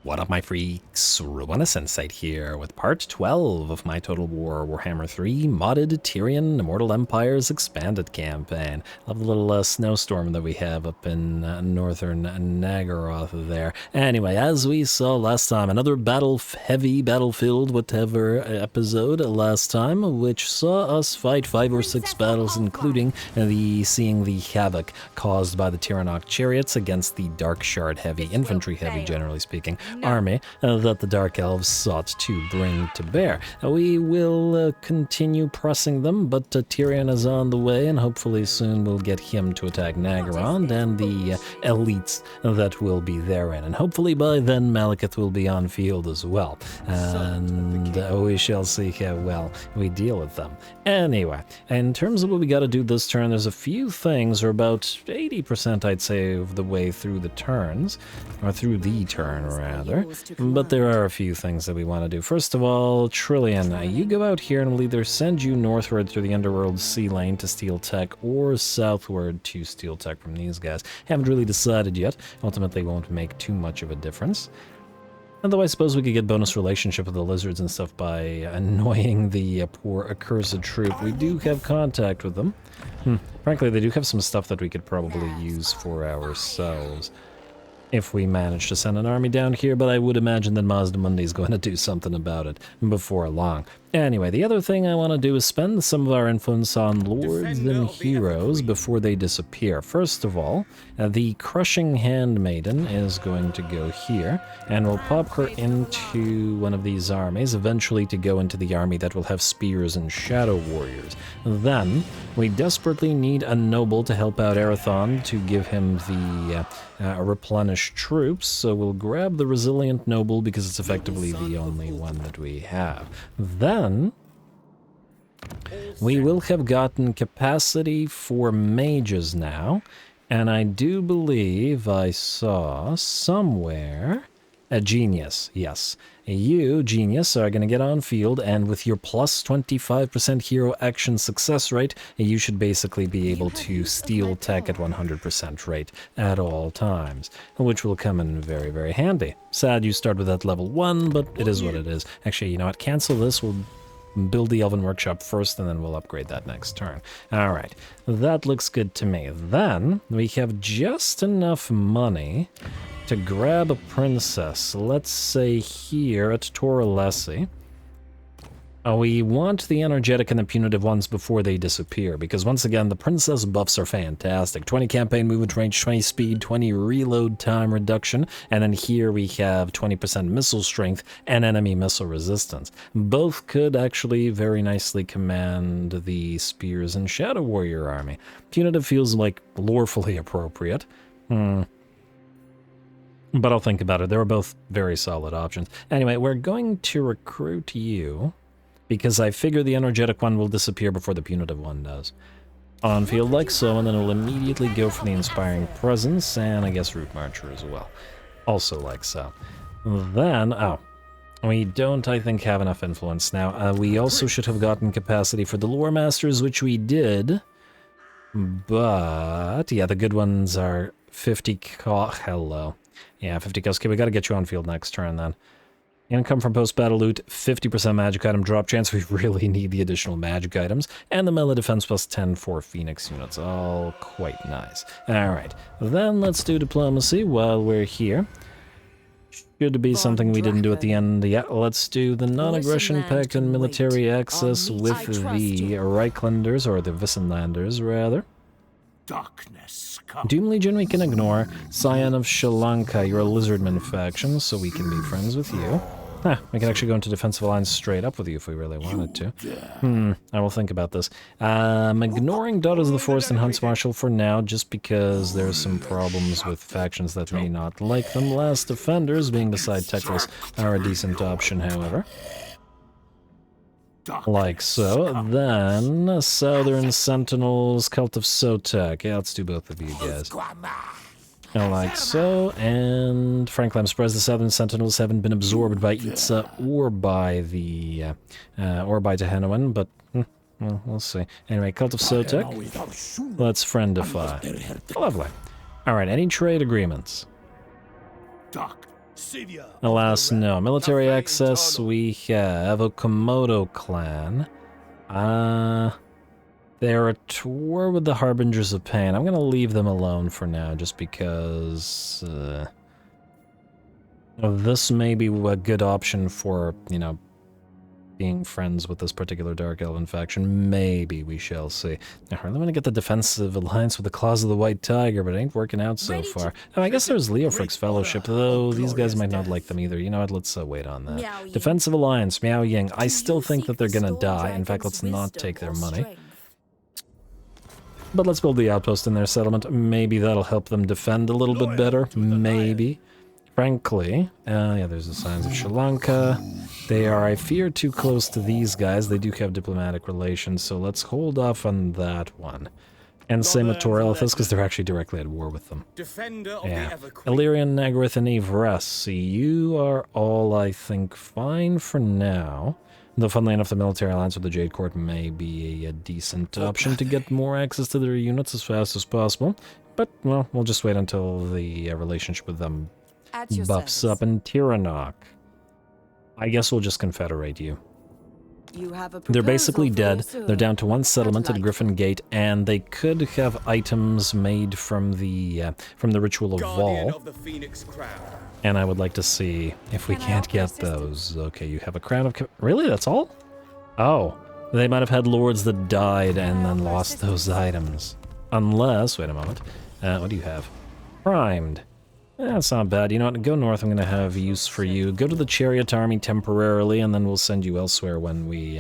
What up, my freaks? RuinusInsight here with part 12 of my Total War Warhammer 3 modded Tyrion Immortal Empire's expanded campaign. Love the little snowstorm that we have up in northern Nagaroth there. Anyway, as we saw last time, another heavy battlefield whatever episode last time, which saw us fight 5 or 6 battles, including seeing the havoc caused by the Tyrannok chariots against the Dark Shard heavy, infantry heavy generally speaking, army that the Dark Elves sought to bring to bear. We will continue pressing them, but Tyrion is on the way, and hopefully soon we'll get him to attack Nagaroth and the elites that will be therein. And hopefully by then Malekith will be on field as well, and we shall see how well we deal with them. Anyway, in terms of what we got to do this turn, there's a few things, or about 80% I'd say of the way through the turns, or through the turn rather. But there are a few things that we want to do. First of all, Tyrion, you go out here and we'll either send you northward through the Underworld Sea Lane to steal tech, or southward to steal tech from these guys. Haven't really decided yet. Ultimately won't make too much of a difference. Although I suppose we could get bonus relationship with the lizards and stuff by annoying the poor accursed troop. We do have contact with them. Frankly, they do have some stuff that we could probably use for ourselves if we manage to send an army down here, but I would imagine that Mazdamundi is going to do something about it before long. Anyway, the other thing I want to do is spend some of our influence on lords and heroes before they disappear. First of all, the Crushing Handmaiden is going to go here, and we'll pop her into one of these armies, eventually to go into the army that will have spears and shadow warriors. Then, we desperately need a noble to help out Eataine to give him the replenished troops, so we'll grab the resilient noble because it's effectively the only one that we have. Then we will have gotten capacity for mages now, and I do believe I saw somewhere a genius. Yes, you, genius, are going to get on field, and with your plus 25% hero action success rate, you should basically be able to steal tech at 100% rate at all times, which will come in very, very handy. Sad you start with that level 1, but it is what it is. Actually, you know what? Cancel this. We'll build the Elven Workshop first, and then we'll upgrade that next turn. Alright, that looks good to me. Then, we have just enough money to grab a princess. Let's say here at Toralessi. We want the energetic and the punitive ones before they disappear, because once again, the princess buffs are fantastic. 20 campaign movement range, 20 speed, 20 reload time reduction, and then here we have 20% missile strength and enemy missile resistance. Both could actually very nicely command the spears and shadow warrior army. Punitive feels like lorefully appropriate. But I'll think about it. They were both very solid options. Anyway, we're going to recruit you, because I figure the energetic one will disappear before the punitive one does. On field like so, and then it'll immediately go for the inspiring presence, and I guess root marcher as well. Also like so. Then, we don't, I think, have enough influence now. We also should have gotten capacity for the lore masters, which we did. But, yeah, the good ones are 50 hello. Yeah, 50 cost. Okay, we gotta get you on field next turn then. Income from post-battle loot, 50% magic item drop chance. We really need the additional magic items. And the melee defense plus 10 for Phoenix units. All quite nice. Alright, then let's do diplomacy while we're here. Should be something we didn't do at the end. Yeah, let's do the non-aggression pact and military access with the Reichlanders, or the Wissenlanders, rather. Darkness. Doom Legion we can ignore. Scion of Sri Lanka, you're a Lizardman faction, so we can be friends with you. We can actually go into defensive alliance straight up with you if we really wanted to. I will think about this. I'm ignoring Daughters of the Forest and Hunts Marshal for now, just because there's some problems with factions that may not like them. Last Defenders, being beside Techless, are a decent option, however. Like so. Then, Southern Sentinels, Cult of Sotek. Yeah, let's do both of you guys. Like so, and frankly I'm surprised the Southern Sentinels haven't been absorbed by Itza or by the, or by Tehenoan, but well, we'll see. Anyway, Cult of Sotek, let's friendify. Lovely. Alright, any trade agreements? Alas, no. Military access, we have a Komodo clan. They're at war with the Harbingers of Pain. I'm gonna leave them alone for now, just because this may be a good option for, you know, being friends with this particular Dark Elven faction. Maybe, we shall see. Now, I'm gonna get the defensive alliance with the Claws of the White Tiger, but it ain't working out so far. Oh, I guess there's Leofric's Fellowship, though these guys might not like them either. You know what, let's wait on that. Defensive alliance, Miao Ying. I still think that they're gonna die. In fact, let's not take their money. But let's build the outpost in their settlement. Maybe that'll help them defend a little bit better. Maybe. Frankly, yeah, there's the signs of Sri Lanka. They are, I fear, too close to these guys. They do have diplomatic relations, so let's hold off on that one. And same with Torelthus, because they're actually directly at war with them. Yeah. Illyrian, Nagareth, and Ivres. You are all, I think, fine for now. Though, funnily enough, the military alliance with the Jade Court may be a decent option to get more access to their units as fast as possible. But, well, we'll just wait until the relationship with them buffs up. And Tiranoc, I guess we'll just confederate you. They're basically dead. They're down to one settlement at Griffin Gate, and they could have items made from the Ritual of Vol. And I would like to see if we can't get those. Okay, you have a crown of... Really? That's all? Oh, they might have had lords that died and then lost those items. Unless... Wait a moment. What do you have? Primed. That's not bad. You know what? Go north. I'm going to have use for you. Go to the Chariot Army temporarily, and then we'll send you elsewhere when we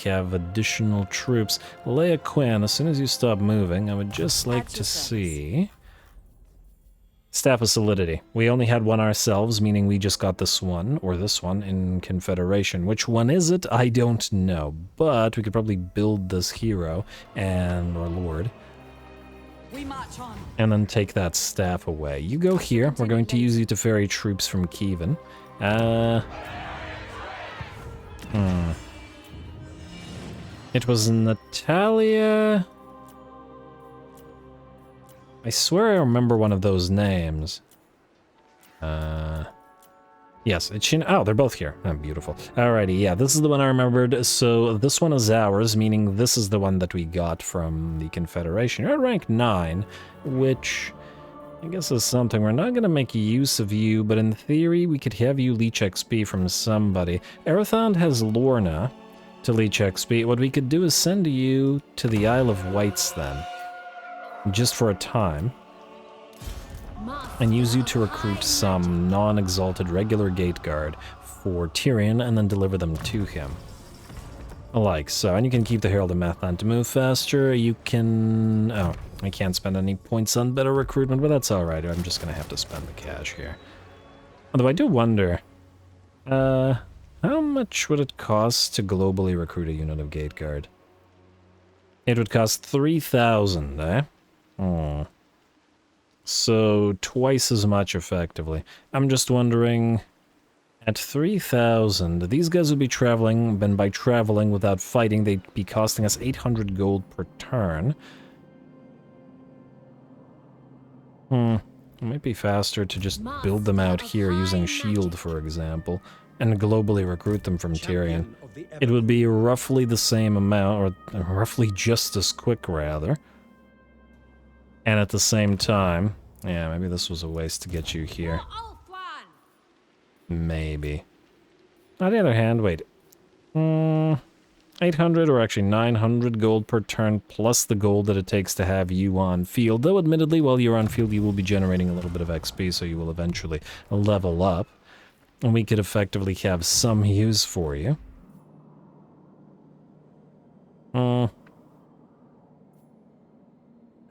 have additional troops. Leia Quinn, as soon as you stop moving, I would just like to see... Staff of Solidity. We only had one ourselves, meaning we just got this one, or this one, in Confederation. Which one is it? I don't know. But we could probably build this hero, or lord, and then take that staff away. You go here. We're going to use you to ferry troops from Kievan. It was Natalia... I swear I remember one of those names. Yes, it's Shin. Oh, they're both here. Oh, beautiful. Alrighty, yeah, this is the one I remembered. So this one is ours, meaning this is the one that we got from the Confederation. You're at rank 9, which I guess is something. We're not going to make use of you, but in theory, we could have you leech XP from somebody. Arathond has Lorna to leech XP. What we could do is send you to the Isle of Wights then. Just for a time, and use you to recruit some non-exalted regular gate guard for Tyrion, and then deliver them to him. Like so, and you can keep the Herald of Mathland to move faster. You can... Oh, I can't spend any points on better recruitment, but that's alright. I'm just gonna have to spend the cash here. Although I do wonder, how much would it cost to globally recruit a unit of gate guard? It would cost 3,000, eh? Oh. So, twice as much effectively. I'm just wondering, at 3,000, these guys would be traveling, and by traveling without fighting, they'd be costing us 800 gold per turn. It might be faster to just build them out here using Shield, for example, and globally recruit them from Tyrion. It would be roughly the same amount, or roughly just as quick, rather. And at the same time, yeah, maybe this was a waste to get you here. Maybe. On the other hand, wait. 800 or actually 900 gold per turn plus the gold that it takes to have you on field. Though admittedly, while you're on field, you will be generating a little bit of XP, so you will eventually level up. And we could effectively have some use for you. How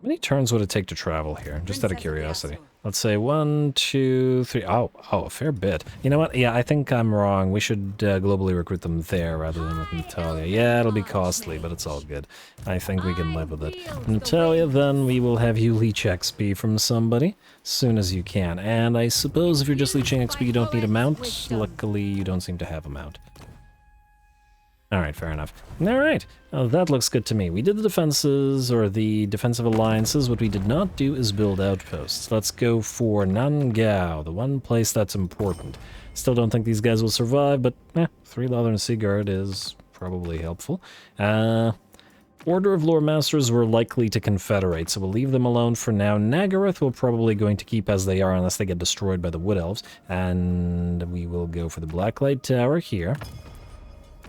many turns would it take to travel here? Just out of curiosity. Let's say 1, 2, 3. Oh, a fair bit. You know what? Yeah, I think I'm wrong. We should globally recruit them there rather than with Natalia. Yeah, it'll be costly, but it's all good. I think we can live with it. Natalia, then we will have you leech XP from somebody as soon as you can. And I suppose if you're just leeching XP, you don't need a mount. Luckily, you don't seem to have a mount. Alright, fair enough. Alright, that looks good to me. We did the defenses, or the defensive alliances. What we did not do is build outposts. Let's go for Nangao, the one place that's important. Still don't think these guys will survive, but 3 Leather and Sea Guard is probably helpful. Order of Lore Masters were likely to confederate, so we'll leave them alone for now. Nagaroth we're probably going to keep as they are unless they get destroyed by the Wood Elves. And we will go for the Blacklight Tower here.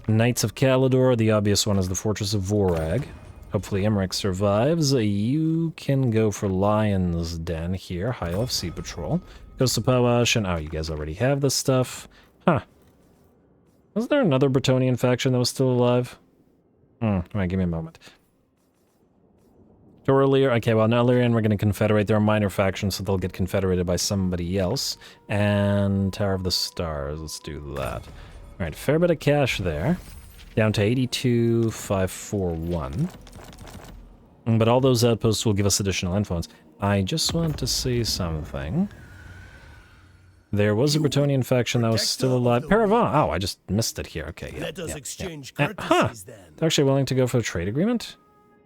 Knights of Calidor, the obvious one is the Fortress of Vorag. Hopefully Emmerich survives. You can go for Lion's Den here, High Elf Sea Patrol. Goes to Pawash, and oh, you guys already have this stuff. Huh. Was there another Bretonnian faction that was still alive? Alright, give me a moment. Toralier, okay, well, Nelerian, we're going to confederate. They're a minor faction, so they'll get confederated by somebody else. And Tower of the Stars, let's do that. Alright, fair bit of cash there. Down to 82,541. But all those outposts will give us additional influence. I just want to say something. There was a Bretonnian faction that was still alive. Paravan! Oh, I just missed it here. Okay, yeah. Let us exchange They're actually willing to go for a trade agreement?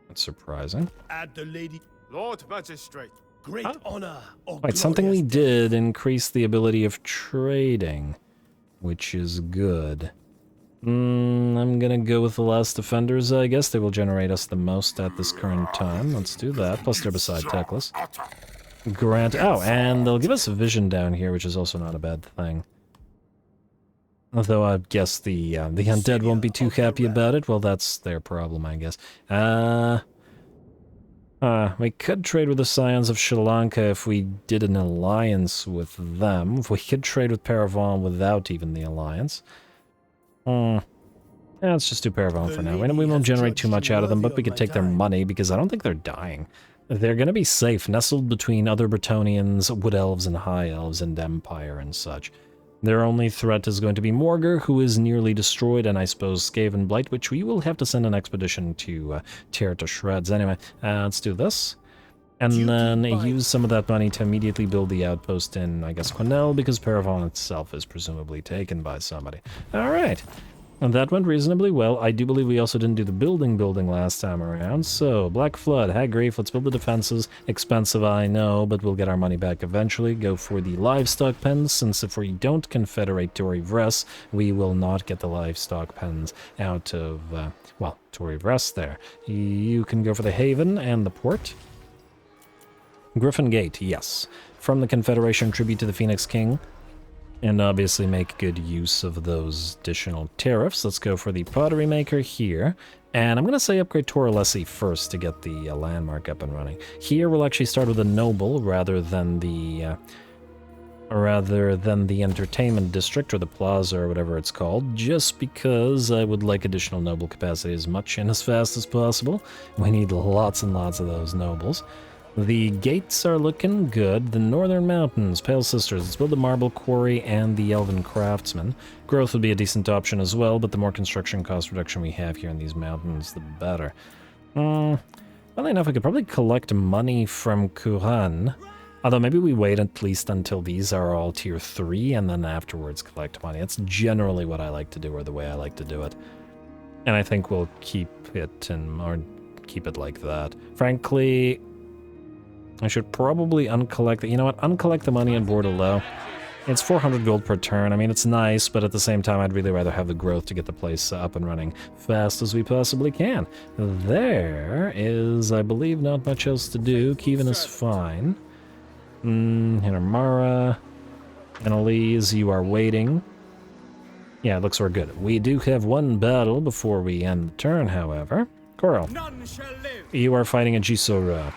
That's surprising. Add the lady. Lord Magistrate. Great honor. Or Wait, something we did increase the ability of trading, which is good. I'm gonna go with the last defenders, I guess. They will generate us the most at this current time. Let's do that. Plus they're beside techless. Grant. Oh, and they'll give us a vision down here, which is also not a bad thing. Although I guess the undead won't be too happy about it. Well, that's their problem, I guess. We could trade with the Scions of Sri Lanka if we did an alliance with them. We could trade with Paravan without even the alliance. Yeah, let's just do Paravan for now. We won't generate too much out of them, but we could take their money because I don't think they're dying. They're going to be safe, nestled between other Bretonnians, Wood Elves, and High Elves, and Empire and such. Their only threat is going to be Morgar, who is nearly destroyed, and I suppose Skaven Blight, which we will have to send an expedition to tear to shreds. Anyway, let's do this. And then use some of that money to immediately build the outpost in, I guess, Quenelle, because Paravan itself is presumably taken by somebody. Alright. And that went reasonably well. I do believe we also didn't do the building last time around. So, Black Flood, Hag Grief, let's build the defenses. Expensive, I know, but we'll get our money back eventually. Go for the livestock pens, since if we don't confederate Tory Vress, we will not get the livestock pens out of, well, Tory Vress there. You can go for the Haven and the Port. Griffin Gate, yes. From the Confederation, tribute to the Phoenix King. And obviously make good use of those additional tariffs. Let's go for the Pottery Maker here. And I'm going to say upgrade Toralessi first to get the landmark up and running. Here we'll actually start with a Noble rather than the Entertainment District or the Plaza or whatever it's called, just because I would like additional Noble capacity as much and as fast as possible. We need lots and lots of those Nobles. The gates are looking good. The Northern Mountains, Pale Sisters, let's build the Marble Quarry and the Elven Craftsman. Growth would be a decent option as well, but the more construction cost reduction we have here in these mountains, the better. Funnily enough, we could probably collect money from Kuran. Although maybe we wait at least until these are all tier 3 and then afterwards collect money. That's generally what I like to do, or the way I like to do it. And I think we'll keep it or keep it like that. Frankly, I should probably uncollect the, you know what, uncollect the money on Bordelot. It's 400 gold per turn. I mean, it's nice, but at the same time, I'd really rather have the growth to get the place up and running fast as we possibly can. There is, I believe, not much else to do. Kievan is fine. Hinamara, Annalise, you are waiting. Yeah, it looks we're good. We do have one battle before we end the turn, however. Coral, you are fighting a Jisora.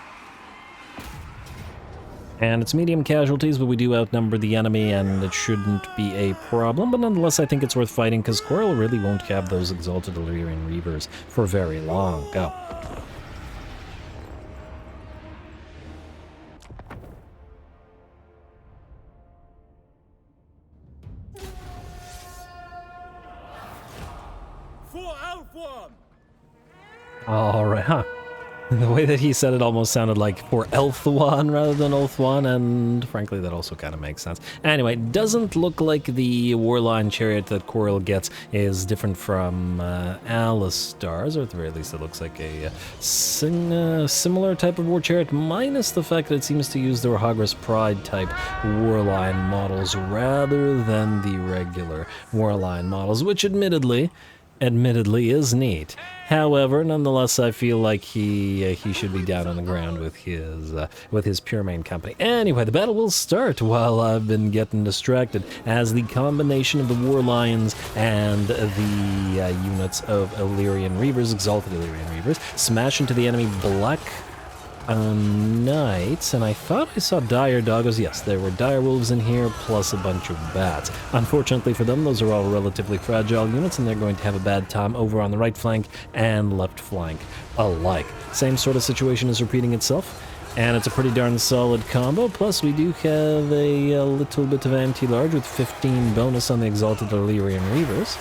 And it's medium casualties, but we do outnumber the enemy, and it shouldn't be a problem. But nonetheless, I think it's worth fighting, because Coral really won't have those Exalted Illyrian Reavers for very long. Go. Alright, huh. The way that he said it almost sounded like for Ulthuan rather than Ulthuan, and frankly that also kind of makes sense. Anyway, doesn't look like the Warline chariot that Coril gets is different from Alistar's, or at the very least it looks like a similar type of war chariot, minus the fact that it seems to use the Rohagras Pride type Warline models rather than the regular Warline models, which admittedly is neat. However, nonetheless, I feel like he should be down on the ground with his pure main company. Anyway, the battle will start while I've been getting distracted, as the combination of the War Lions and the units of Illyrian Reavers, Exalted Illyrian Reavers, smash into the enemy Black Knights, and I thought I saw dire doggos. Yes, there were dire wolves in here, plus a bunch of bats. Unfortunately for them, those are all relatively fragile units, and they're going to have a bad time over on the right flank and left flank alike. Same sort of situation is repeating itself, and it's a pretty darn solid combo. Plus, we do have a little bit of anti-large with 15 bonus on the Exalted Illyrian Reavers.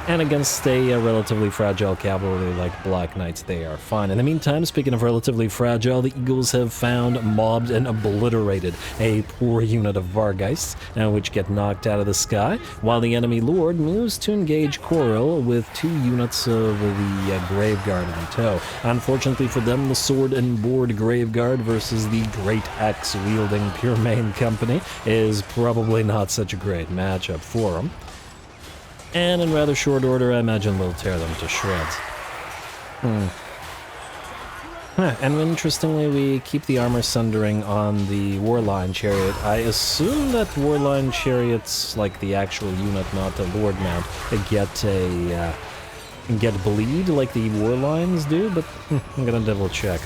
And against a relatively fragile cavalry like Black Knights, they are fine. In the meantime, speaking of relatively fragile, the Eagles have found, mobbed, and obliterated a poor unit of Vargeists, which get knocked out of the sky, while the enemy Lord moves to engage Coril with 2 units of the Graveguard in tow. Unfortunately for them, the Sword and Board Graveguard versus the Great Axe-wielding Pure Main Company is probably not such a great matchup for them. And in rather short order, I imagine we'll tear them to shreds. And interestingly, we keep the armor sundering on the Warline chariot. I assume that Warline chariots, like the actual unit, not the Lord mount, get bleed like the Warlines do, but I'm gonna double check.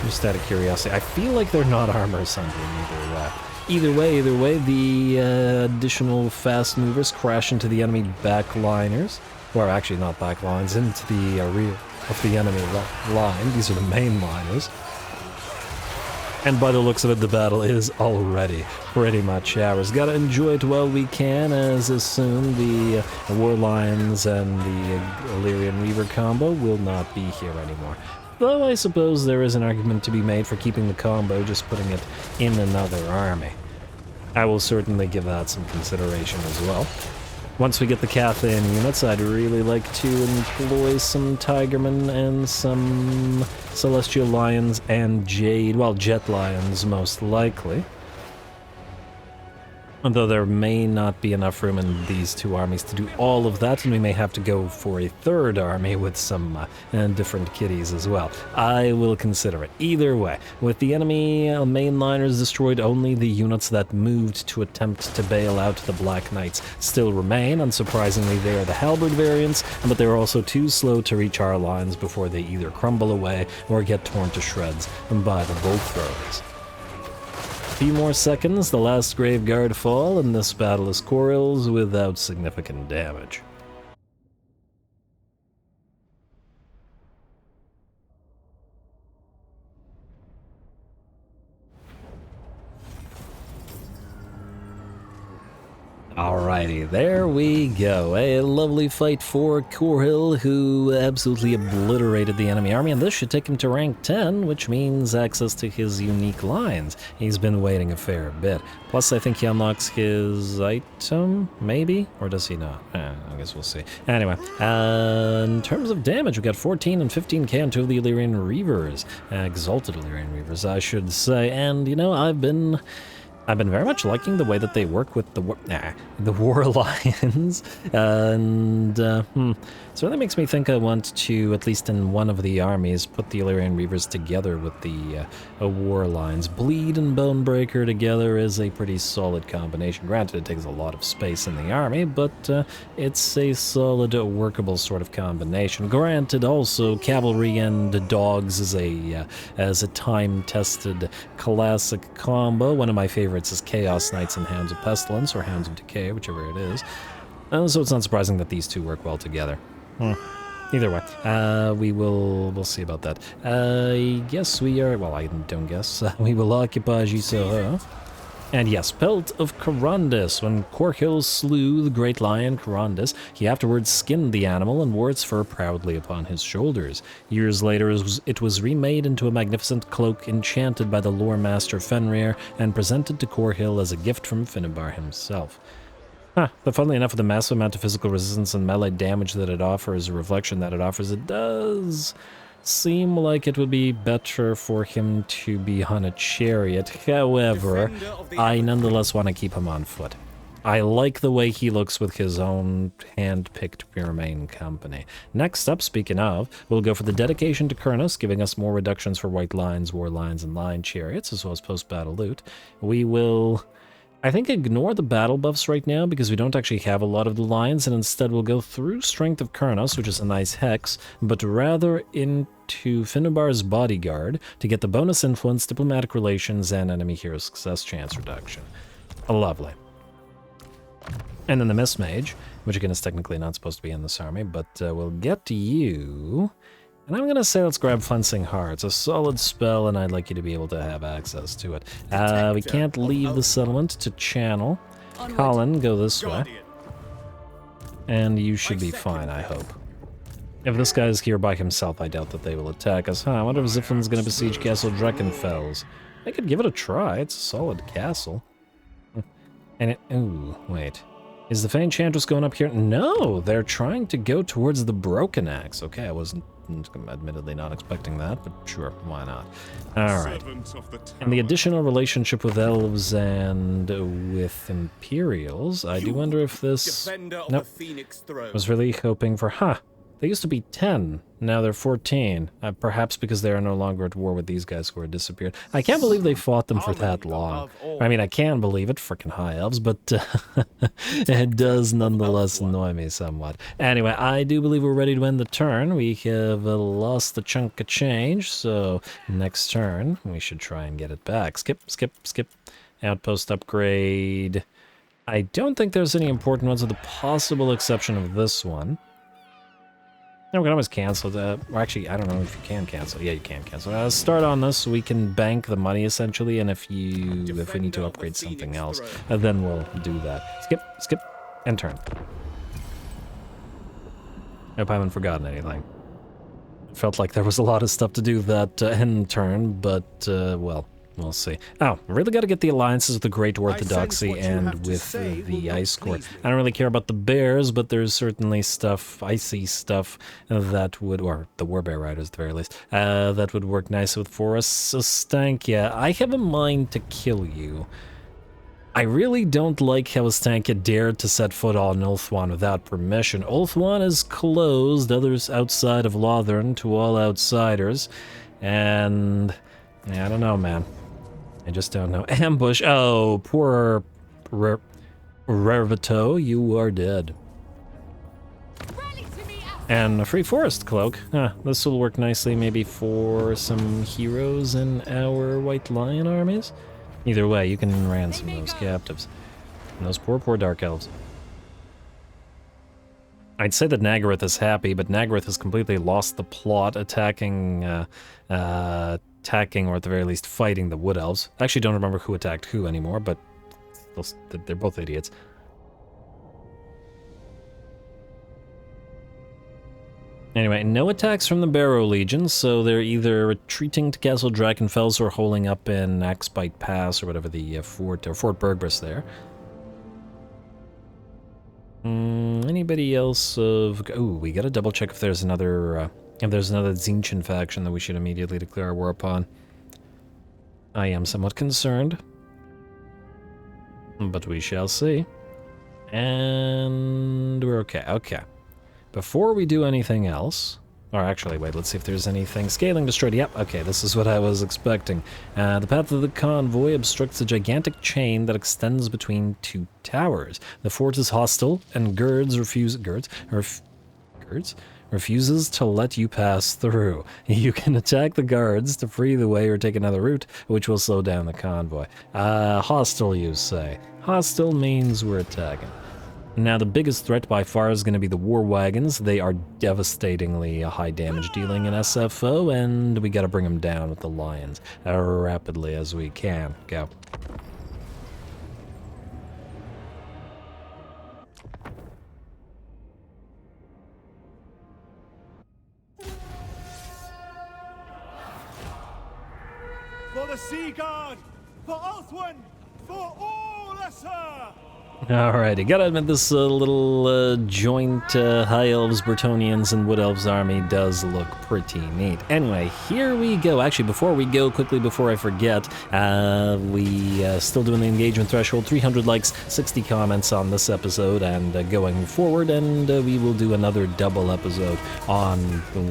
Just out of curiosity. I feel like they're not armor sundering either way. Either way, the additional fast movers crash into the enemy backliners. Or actually not backlines, into the rear of the enemy line. These are the main liners. And by the looks of it, the battle is already pretty much ours. Gotta enjoy it while we can, as soon the War Lions and the Illyrian Reaver combo will not be here anymore. Though I suppose there is an argument to be made for keeping the combo, just putting it in another army. I will certainly give that some consideration as well. Once we get the Khaine units, I'd really like to employ some Tigermen and some Celestial Lions and Jet Lions most likely. Although there may not be enough room in these 2 armies to do all of that, and we may have to go for a 3rd army with some different kitties as well. I will consider it. Either way, with the enemy mainliners destroyed, only the units that moved to attempt to bail out the Black Knights still remain. Unsurprisingly, they are the Halberd variants, but they're also too slow to reach our lines before they either crumble away or get torn to shreds by the bolt throwers. Few more seconds, the last Graveguard fall, and this battle is Coril's without significant damage. Alrighty, there we go. A lovely fight for Coril, who absolutely obliterated the enemy army, and this should take him to rank 10, which means access to his unique lines. He's been waiting a fair bit. Plus, I think he unlocks his item, maybe? Or does he not? I guess we'll see. Anyway, in terms of damage, we got 14 and 15k on 2 of the Illyrian Reavers. Exalted Illyrian Reavers, I should say. And, you know, I've been very much liking the way that they work with the War Lions, and certainly makes me think I want to, at least in one of the armies, put the Illyrian Reavers together with the War Lions. Bleed and Bonebreaker together is a pretty solid combination. Granted, it takes a lot of space in the army, but it's a solid, workable sort of combination. Granted, also, Cavalry and Dogs is a time-tested classic combo. One of my favorites is Chaos Knights and Hounds of Pestilence, or Hounds of Decay, whichever it is. So it's not surprising that these 2 work well together. Either way, we'll see about that. I guess we are, well, I don't guess. We will occupy Gisela. And yes, Pelt of Carondus. When Corkhill slew the great lion Carondus, he afterwards skinned the animal and wore its fur proudly upon his shoulders. Years later, it was remade into a magnificent cloak enchanted by the lore master Fenrir and presented to Corkhill as a gift from Finnebar himself. Huh, but funnily enough, with the massive amount of physical resistance and melee damage that it offers, a reflection that it offers, it does seem like it would be better for him to be on a chariot. However, I nonetheless want to keep him on foot. I like the way he looks with his own hand-picked Pyramain company. Next up, speaking of, we'll go for the dedication to Kurnus, giving us more reductions for white lines, war lines, and line chariots, as well as post-battle loot. We will, I think, ignore the battle buffs right now because we don't actually have a lot of the lines, and instead we'll go through Strength of Kurnus, which is a nice hex, but rather into Finnebar's Bodyguard to get the bonus influence, diplomatic relations, and enemy hero success chance reduction. Lovely. And then the Mist Mage, which again is technically not supposed to be in this army, but we'll get to you. And I'm going to say let's grab Flensing Hearts, a solid spell, and I'd like you to be able to have access to it. We can't leave the settlement to channel. Colin, go this way. And you should be fine, I hope. If this guy's here by himself, I doubt that they will attack us. I wonder if Ziflin's going to besiege Castle Dreckenfels. I could give it a try, it's a solid castle. And it, ooh, wait. Is the Fey Enchantress going up here? No, they're trying to go towards the Broken Axe. Okay, I wasn't admittedly not expecting that, but sure, why not? Alright. And the additional relationship with elves and with Imperials, I do wonder if this... Nope. I was really hoping for... They used to be 10, now they're 14. Perhaps because they are no longer at war with these guys who are disappeared. I can't believe they fought them for that long. I mean, I can believe it, frickin' High Elves, but it does nonetheless annoy me somewhat. Anyway, I do believe we're ready to end the turn. We have lost a chunk of change, so next turn we should try and get it back. Skip, skip, skip. Outpost upgrade. I don't think there's any important ones with the possible exception of this one. No, we can always cancel that. Or actually, I don't know if you can cancel. Yeah, you can cancel. Start on this so we can bank the money, essentially, and if we need to upgrade something else, then we'll do that. Skip, skip, and turn. Hope I haven't forgotten anything. Felt like there was a lot of stuff to do that end turn, but, well, we'll see. Oh, really got to get the alliances with the Great Orthodoxy and with the Ice Court. I don't really care about the Bears, but there's certainly stuff, icy stuff, that would, or the Warbear Riders at the very least, that would work nice with for us. So Stankia, I have a mind to kill you. I really don't like how Stankia dared to set foot on Ulthuan without permission. Ulthuan is closed, others outside of Lothern, to all outsiders, and yeah, I don't know, man. I just don't know. Ambush. Oh, poor Rervito, you are dead. And a free forest cloak. This will work nicely maybe for some heroes in our White Lion armies. Either way, you can ransom those captives. And those poor Dark Elves. I'd say that Nagaroth is happy, but Nagaroth has completely lost the plot, attacking, or at the very least fighting the Wood Elves. I actually don't remember who attacked who anymore, but they're both idiots. Anyway, no attacks from the Barrow Legion, so they're either retreating to Castle Dreckenfels or holding up in Axbite Pass or whatever the Fort Bergbris there. Anybody else of... Ooh, we gotta double check if there's another Tzeentchen faction that we should immediately declare war upon. I am somewhat concerned, but we shall see. And we're okay. Okay. Before we do anything else, or actually, wait, let's see if there's anything. Scaling destroyed. Yep, okay, this is what I was expecting. The path of the convoy obstructs a gigantic chain that extends between two towers. The fort is hostile, and refuses to let you pass through. You can attack the guards to free the way or take another route, which will slow down the convoy. Hostile, you say. Hostile means we're attacking. Now, the biggest threat by far is going to be the war wagons. They are devastatingly high damage dealing in SFO, and we got to bring them down with the lions as rapidly as we can. Go. For the Sea Guard! For Ulthuan! For all Asur! Alrighty, gotta admit this little joint High Elves, Bretonnians, and Wood Elves army does look pretty neat. Anyway, here we go. Actually, before we go, quickly before I forget, we still doing the engagement threshold, 300 likes, 60 comments on this episode, and going forward, and we will do another double episode on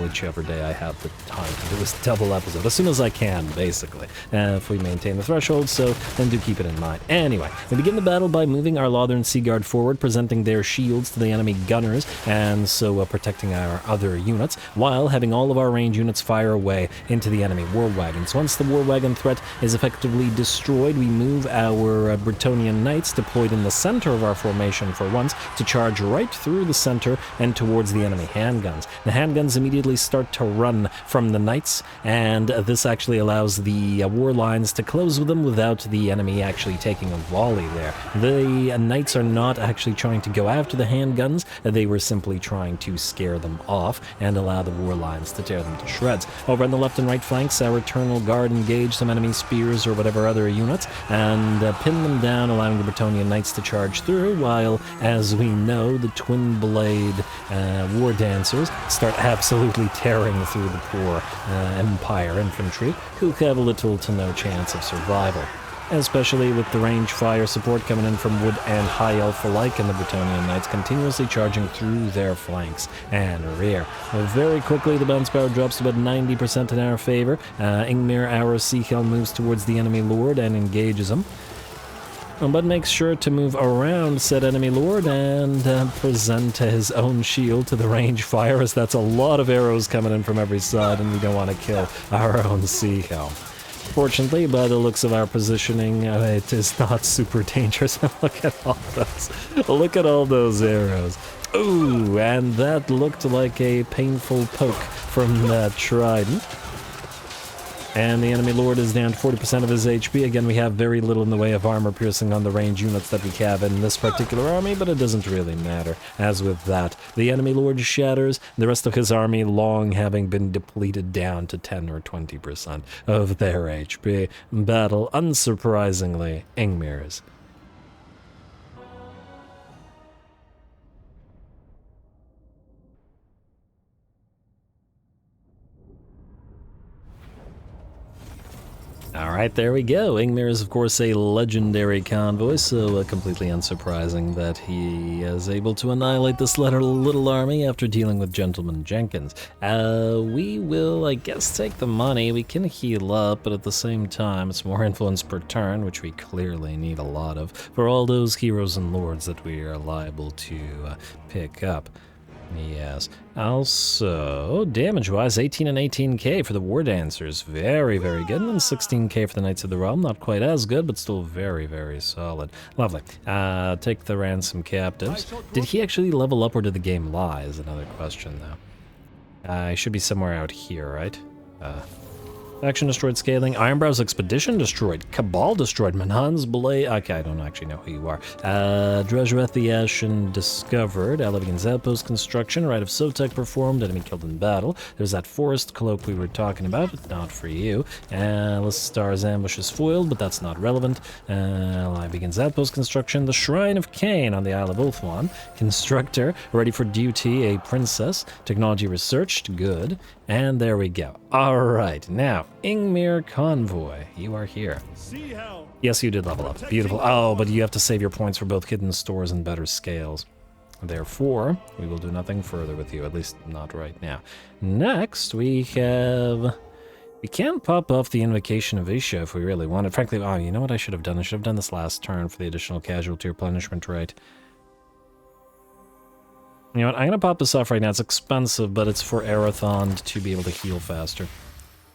whichever day I have the time to do this double episode, as soon as I can, basically, if we maintain the threshold, so then do keep it in mind. Anyway, we begin the battle by moving our Northern Sea Guard forward, presenting their shields to the enemy gunners, and so protecting our other units, while having all of our range units fire away into the enemy war wagons. Once the war wagon threat is effectively destroyed, we move our Bretonnian knights deployed in the center of our formation for once to charge right through the center and towards the enemy handguns. The handguns immediately start to run from the knights, and this actually allows the war lines to close with them without the enemy actually taking a volley there. The knights are not actually trying to go after the handguns, they were simply trying to scare them off and allow the war lines to tear them to shreds. Over on the left and right flanks, our Eternal Guard engage some enemy spears or whatever other units and pin them down, allowing the Bretonnian knights to charge through, while, as we know, the twin blade war dancers start absolutely tearing through the poor Empire infantry, who have little to no chance of survival, especially with the range fire support coming in from Wood and High Elf alike, and the Bretonnian Knights continuously charging through their flanks and rear. Very quickly, the bounce power drops to about 90% in our favor. Ingmir, our Sea Helm, moves towards the enemy lord and engages him, but makes sure to move around said enemy lord and present his own shield to the range fire, as that's a lot of arrows coming in from every side, and we don't want to kill our own Sea Helm. Fortunately, by the looks of our positioning, it is not super dangerous. Look at all those. Look at all those arrows. Ooh, and that looked like a painful poke from that trident. And the enemy lord is down to 40% of his HP. Again, we have very little in the way of armor piercing on the range units that we have in this particular army, but it doesn't really matter. As with that, the enemy lord shatters, the rest of his army long having been depleted down to 10 or 20% of their HP. Battle, unsurprisingly, Ingmir's. Alright, there we go. Ingmir is, of course, a legendary convoy, so completely unsurprising that he is able to annihilate this little army after dealing with Gentleman Jenkins. We will, I guess, take the money. We can heal up, but at the same time, it's more influence per turn, which we clearly need a lot of, for all those heroes and lords that we are liable to pick up. Yes. Also, damage-wise, 18 and 18k for the War Dancers. Very, very good. And then 16k for the Knights of the Realm. Not quite as good, but still very, very solid. Lovely. Take the ransom captives. Did he actually level up, or did the game lie, is another question, though. He should be somewhere out here, right? Faction destroyed, Scaling. Ironbrow's Expedition destroyed. Cabal destroyed. Manhan's Blade. Okay, I don't actually know who you are. Dredgereth the Ashen discovered. Alavian's Outpost construction. Rite of Sotek performed. Enemy killed in battle. There's that Forest Cloak we were talking about, but not for you. Listar's ambush is foiled, but that's not relevant. Alavian's Outpost construction. The Shrine of Khaine on the Isle of Ulthuan. Constructor, ready for duty, a princess. Technology researched, good. And there we go. Alright, now, Ingmir Convoy, you are here. Yes, you did level up. Beautiful. Oh, but you have to save your points for both hidden stores and better scales. Therefore, we will do nothing further with you, at least not right now. Next, we have... We can pop off the Invocation of Isha if we really wanted. Frankly, oh, you know what I should have done? I should have done this last turn for the additional casualty replenishment rate. You know what, I'm going to pop this off right now. It's expensive, but it's for Arathon to be able to heal faster,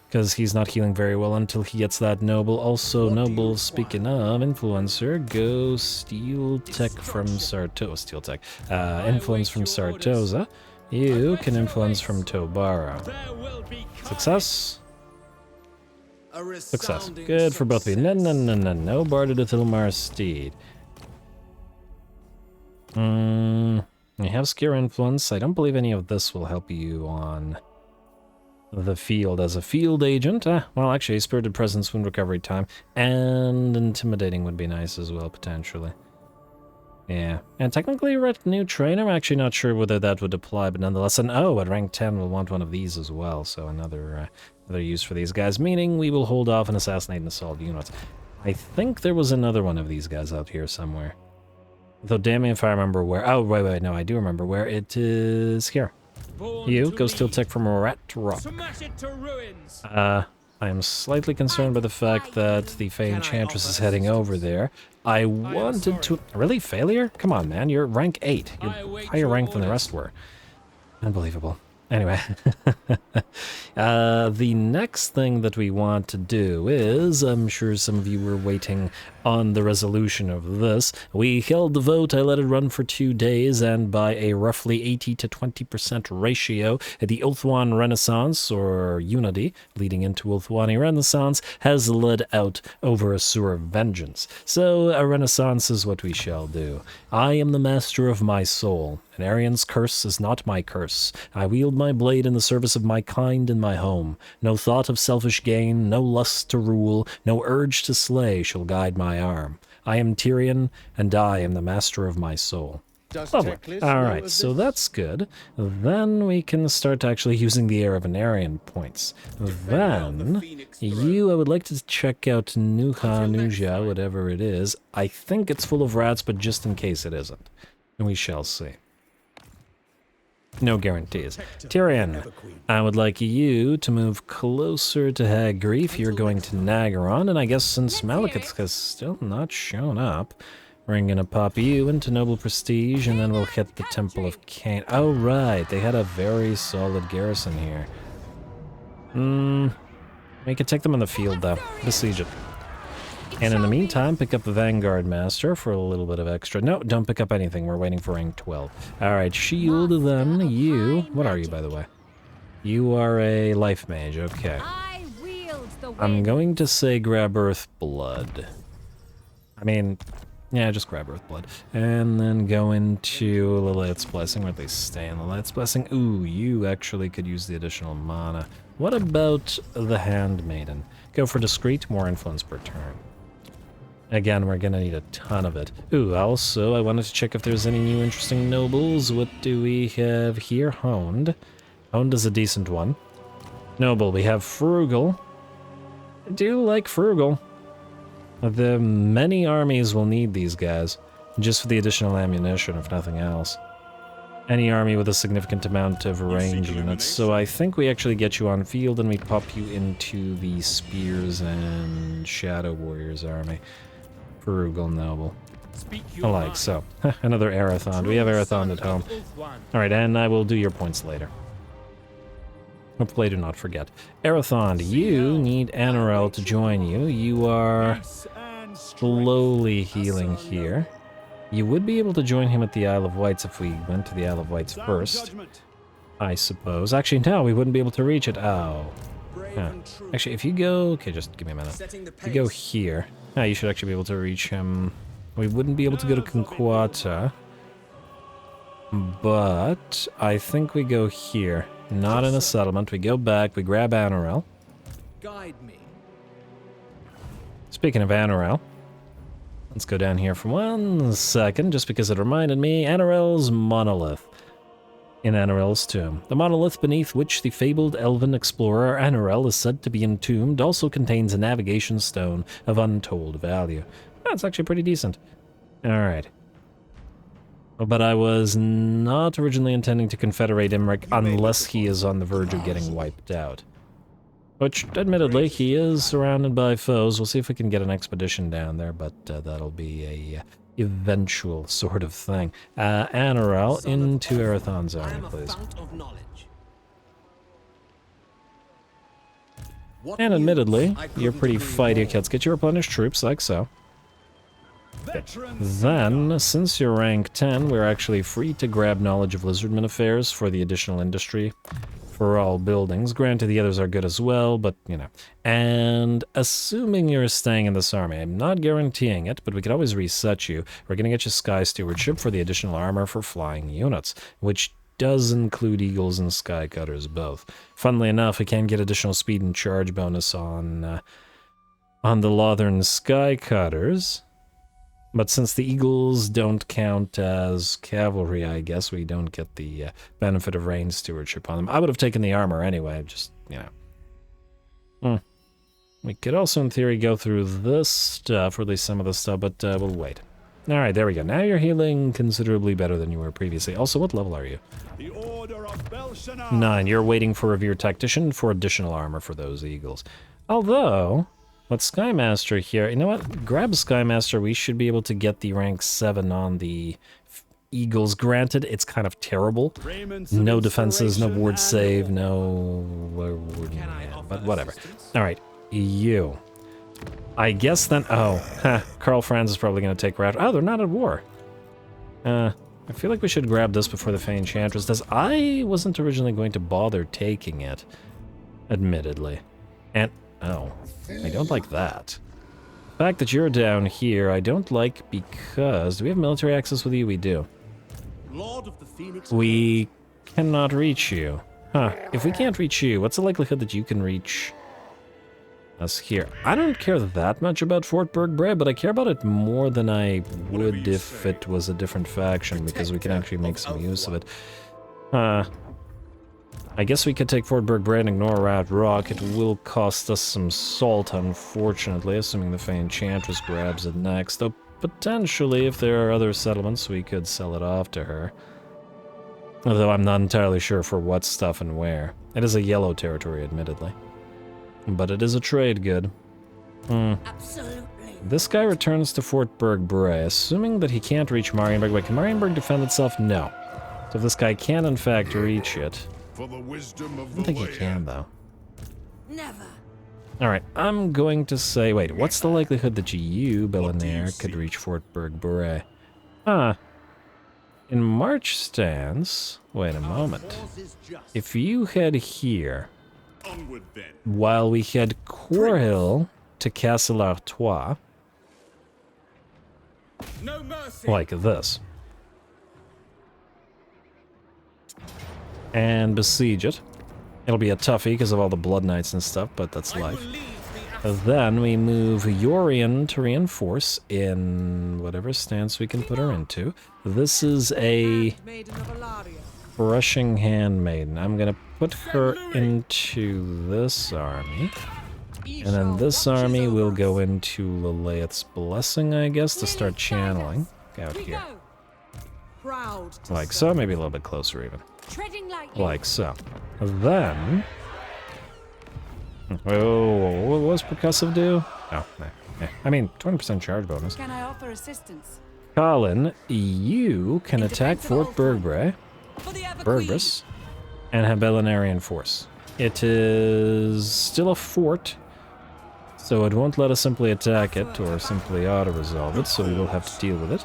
because he's not healing very well until he gets that Noble. Also, Noble, speaking of, Influencer, go Steel Tech from Sartosa. Steel Tech. Influence from Sartosa. You can influence from Tobaro. Success? Success. Good for both of you. No Barda to Thilmar Steed. You have Scare Influence. I don't believe any of this will help you on the field as a field agent. Well, actually, Spirited Presence, wound recovery time, and Intimidating would be nice as well, potentially. Yeah, and technically Retinue Trainer, I'm actually not sure whether that would apply, but nonetheless, and at rank 10 we'll want one of these as well, so another use for these guys, meaning we will hold off and assassinate and assault units. I think there was another one of these guys out here somewhere. Though damn me if I remember where. Oh, wait, no, I do remember where. It is here. You, go Steel Tech from Rat Rock. Smash it to ruins. I am slightly concerned by the fact that the Fey Enchantress is heading over there. I wanted to... Really? Failure? Come on, man. You're rank 8. You're higher rank than the rest were. Unbelievable. Anyway, the next thing that we want to do is, I'm sure some of you were waiting on the resolution of this. We held the vote, I let it run for 2 days, and by a roughly 80 to 20% ratio, the Ulthuan Renaissance, or Unity, leading into Ulthuani Renaissance, has led out over Asur Vengeance. So a Renaissance is what we shall do. I am the master of my soul. An Aryan's curse is not my curse. I wield my blade in the service of my kind and my home. No thought of selfish gain, no lust to rule, no urge to slay shall guide my arm. I am Tyrion, and I am the master of my soul. Lovely. Alright, so that's good. Then we can start actually using the Heir of an Aryan points. Then, I would like to check out Nuja, whatever it is. I think it's full of rats, but just in case it isn't. We shall see. No guarantees. Tyrion, I would like you to move closer to Hag Grief. You're going to Nagaron, and I guess since Malekith has still not shown up, we're gonna pop you into Noble Prestige, and then we'll hit the Temple of Khaine. Oh, right, they had a very solid garrison here. We could take them in the field, though. Besiege it. And in the meantime, pick up the Vanguard Master for a little bit of extra. No, don't pick up anything. We're waiting for rank 12. Alright, Shield, then you... What are you, by the way? You are a Life Mage, okay. I'm going to say grab Earth Blood. I mean, yeah, just grab Earth Blood. And then go into Lilith's Blessing, or at least stay in Lilith's Blessing. Ooh, you actually could use the additional mana. What about the Handmaiden? Go for Discreet, more influence per turn. Again, we're gonna need a ton of it. Ooh, also, I wanted to check if there's any new interesting nobles. What do we have here? Honed. Honed is a decent one. Noble, we have Frugal. I do like Frugal. The many armies will need these guys, just for the additional ammunition, if nothing else. Any army with a significant amount of range units. So I think we actually get you on field and we pop you into the Spears and Shadow Warriors army. Frugal Noble. Alike, so. Another Arathon. We have Arathon at home. Alright, and I will do your points later. Hopefully I do not forget. Arathon, you need Anorel to join you. You are slowly healing here. You would be able to join him at the Isle of Wights if we went to the Isle of Wights first, I suppose. Actually, no, we wouldn't be able to reach it. Oh. Huh. Actually, if you go... Okay, just give me a minute. If you go here... you should actually be able to reach him. We wouldn't be able to go to Conquata. But I think we go here. Not in a settlement. We go back, we grab Anorel. Guide me. Speaking of Anorel, let's go down here for 1 second, just because it reminded me. Anorel's monolith. In Anorel's tomb. The monolith beneath which the fabled elven explorer Anorel is said to be entombed also contains a navigation stone of untold value. That's actually pretty decent. Alright. But I was not originally intending to confederate Imric unless he is on the verge of getting wiped out. Which, admittedly, he is surrounded by foes. We'll see if we can get an expedition down there, but that'll be a eventual sort of thing. Anorel, into Arathon's army, please. And admittedly, you're pretty fighty. Okay, let's get you replenished troops, like so. Then, since you're rank 10, we're actually free to grab knowledge of lizardman affairs for the additional industry for all buildings. Granted, the others are good as well, but, you know. And assuming you're staying in this army, I'm not guaranteeing it, but we could always reset you. We're going to get you Sky Stewardship for the additional armor for flying units, which does include Eagles and Skycutters both. Funnily enough, I can get additional speed and charge bonus on the Lothern Skycutters. But since the Eagles don't count as cavalry, I guess we don't get the benefit of range stewardship on them. I would have taken the armor anyway, just, you know. We could also, in theory, go through this stuff, or at least some of the stuff, but we'll wait. Alright, there we go. Now you're healing considerably better than you were previously. Also, what level are you? The Order of Belshazzar. 9. You're waiting for Revered Tactician for additional armor for those Eagles. Although, with Skymaster here, you know what? Grab Skymaster, we should be able to get the rank 7 on the Eagles. Granted, it's kind of terrible. No defenses, no ward save, no... but whatever. Alright, you. I guess then... Oh, Karl Franz is probably going to take Rat... Oh, they're not at war. I feel like we should grab this before the Fey Enchantress does. I wasn't originally going to bother taking it, admittedly. And... Oh, I don't like that. The fact that you're down here, I don't like because... Do we have military access with you? We do. Lord of the Phoenix. We cannot reach you. Huh. If we can't reach you, what's the likelihood that you can reach us here? I don't care that much about Fort Berg-Bray, but I care about it more than I would if it was a different faction, because we can actually make some use of it. I guess we could take Fort Berg-Bray and ignore Rat Rock. It will cost us some salt, unfortunately, assuming the Fey Enchantress grabs it next. Though, potentially, if there are other settlements, we could sell it off to her. Although I'm not entirely sure for what stuff and where. It is a yellow territory, admittedly. But it is a trade good. Absolutely. This guy returns to Fort Berg-Bray, assuming that he can't reach Marienburg. Wait, can Marienburg defend itself? No. So if this guy can, in fact, reach it... For the wisdom of I don't think he can, though. Never. Alright, I'm going to say... Wait, what's the likelihood that you, Billionaire, could reach Fort Berg-Bray? In March stance... Wait a moment. If you head here... Onward then. While we head Corhill to Castle Artois... No mercy. Like this. And besiege it. It'll be a toughie because of all the Blood Knights and stuff, but that's life. Then we move Yorian to reinforce in whatever stance we can put her into. This is a Rushing Handmaiden. I'm gonna put her into this army. And then this army will go into Lilith's Blessing, I guess, to start channeling out here. Like so, maybe a little bit closer even. Like so. Then... Oh, what was percussive do? Oh, nah. I mean, 20% charge bonus. Can I offer assistance? Colin, you can attack Fort Berg-Bray, Bergbris, and have Bellinarian force. It is still a fort, so it won't let us simply attack it or simply auto-resolve it, so we will have to deal with it.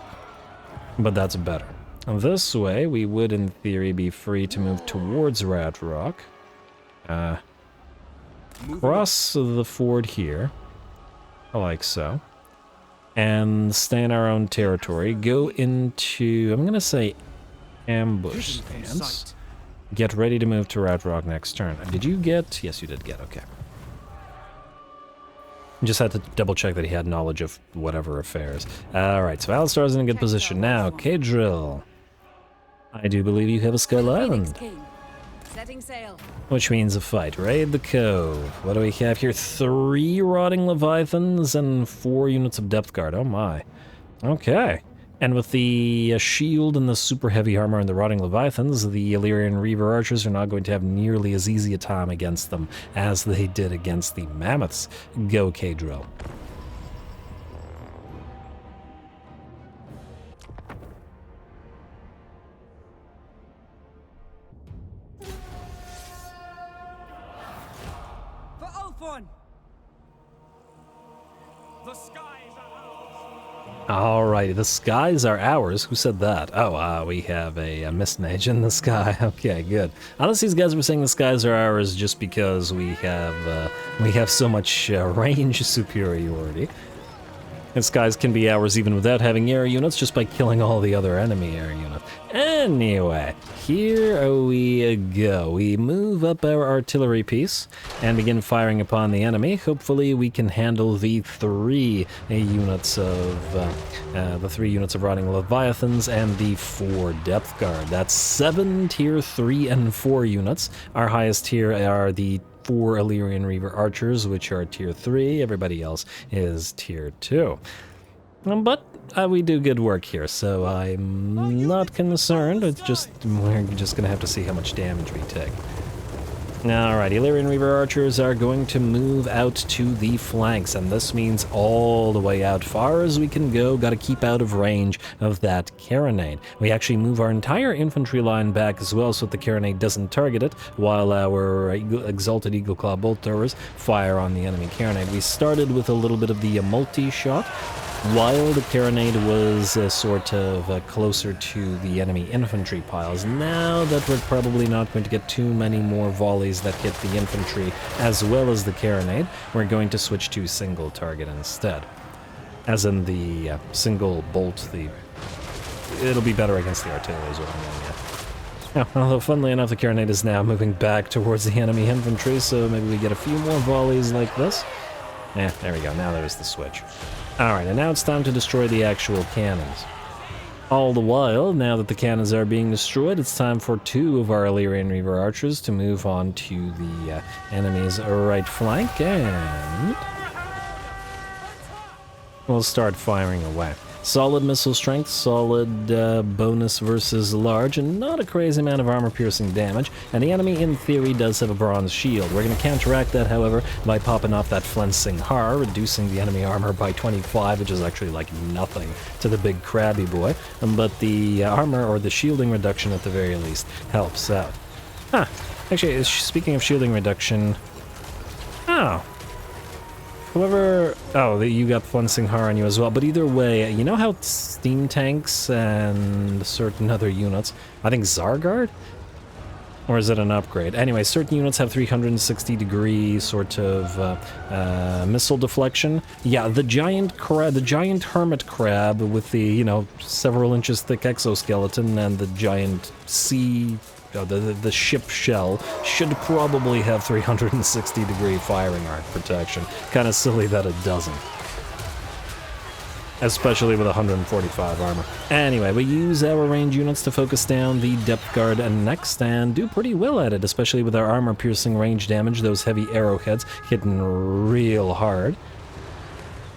But that's better. This way, we would, in theory, be free to move towards Rat Rock. Cross the ford here, like so. And stay in our own territory. Go into, I'm gonna say, ambush stance. Get ready to move to Rat Rock next turn. Did you get? Yes, you did get, okay. Just had to double check that he had knowledge of whatever affairs. Alright, so Alistar's in a good position. Now, Kadril. I do believe you have a Skull Island. Setting sail. Which means a fight. Raid the Cove. What do we have here? 3 Rotting Leviathans and 4 units of Depth Guard. Oh my. Okay. And with the shield and the super heavy armor and the Rotting Leviathans, the Illyrian Reaver Archers are not going to have nearly as easy a time against them as they did against the Mammoths. Go, Kadril. For Ulthuan. The skies are ours. Alrighty, the skies are ours. Who said that? Oh, we have a mist mage in the sky. Okay, good. Unless these guys were saying the skies are ours just because we have so much range superiority. And skies can be ours even without having air units, just by killing all the other enemy air units. Anyway, here we go. We move up our artillery piece and begin firing upon the enemy. Hopefully we can handle the three units of Rotting Leviathans and the 4 Depth Guard. That's 7 tier 3 and 4 units. Our highest tier are the 4 Illyrian Reaver Archers, which are tier 3. Everybody else is tier 2. But we do good work here, so I'm not concerned. We're just gonna have to see how much damage we take. Alright, Illyrian Reaver Archers are going to move out to the flanks, and this means all the way out far as we can go. Gotta keep out of range of that carronade. We actually move our entire infantry line back as well so that the carronade doesn't target it, while our Exalted Eagleclaw bolt throwers fire on the enemy carronade. We started with a little bit of the multi-shot, while the carronade was closer to the enemy infantry piles. Now that we're probably not going to get too many more volleys that hit the infantry as well as the carronade, we're going to switch to single target instead. As in the single bolt, it'll be better against the artillery is what I'm getting at. Now, although funnily enough, the carronade is now moving back towards the enemy infantry, so maybe we get a few more volleys like this. Yeah, there we go, now there's the switch. Alright, and now it's time to destroy the actual cannons. All the while, now that the cannons are being destroyed, it's time for 2 of our Illyrian Reaver Archers to move on to the enemy's right flank, and we'll start firing away. Solid missile strength, solid bonus versus large, and not a crazy amount of armor-piercing damage, and the enemy, in theory, does have a bronze shield. We're going to counteract that, however, by popping off that Flensing Har, reducing the enemy armor by 25, which is actually like nothing to the big crabby boy, but the armor, or the shielding reduction at the very least, helps out. Huh. Actually, speaking of shielding reduction... Oh. Whoever... Oh, you got Flensing Har on you as well. But either way, you know how steam tanks and certain other units... I think Zargard? Or is it an upgrade? Anyway, certain units have 360-degree sort of missile deflection. Yeah, the giant hermit crab with the, several inches thick exoskeleton and the giant sea... the ship shell should probably have 360-degree firing arc protection. Kind of silly that it doesn't. Especially with 145 armor. Anyway, we use our range units to focus down the depth guard next and do pretty well at it, especially with our armor-piercing range damage, those heavy arrowheads hitting real hard.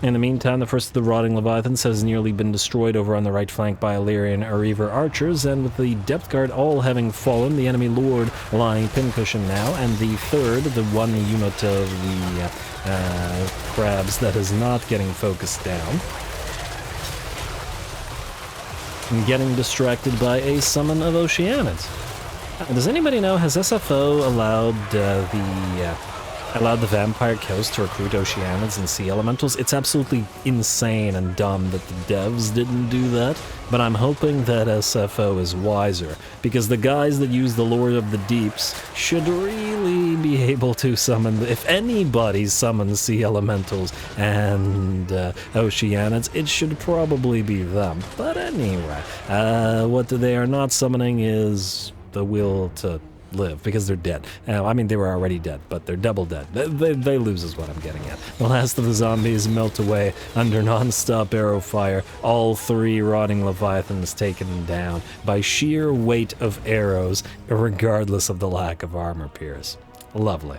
In the meantime, the first of the Rotting Leviathans has nearly been destroyed over on the right flank by Illyrian Reaver Archers, and with the Depth Guard all having fallen, the enemy Lord lying pincushion now, and the third, the one unit of the crabs that is not getting focused down, and getting distracted by a summon of Oceanids. Does anybody know, has SFO allowed the Vampire Coast to recruit Oceanids and Sea Elementals? It's absolutely insane and dumb that the devs didn't do that, but I'm hoping that SFO is wiser, because the guys that use the Lord of the Deeps should really be able to summon, if anybody summons Sea Elementals and Oceanids, it should probably be them. But anyway, what they are not summoning is the will to live, because they're dead. I mean, they were already dead, but they're double dead. They lose is what I'm getting at. The last of the zombies melt away under non-stop arrow fire, all 3 Rotting Leviathans taken down by sheer weight of arrows, regardless of the lack of armor pierce. Lovely.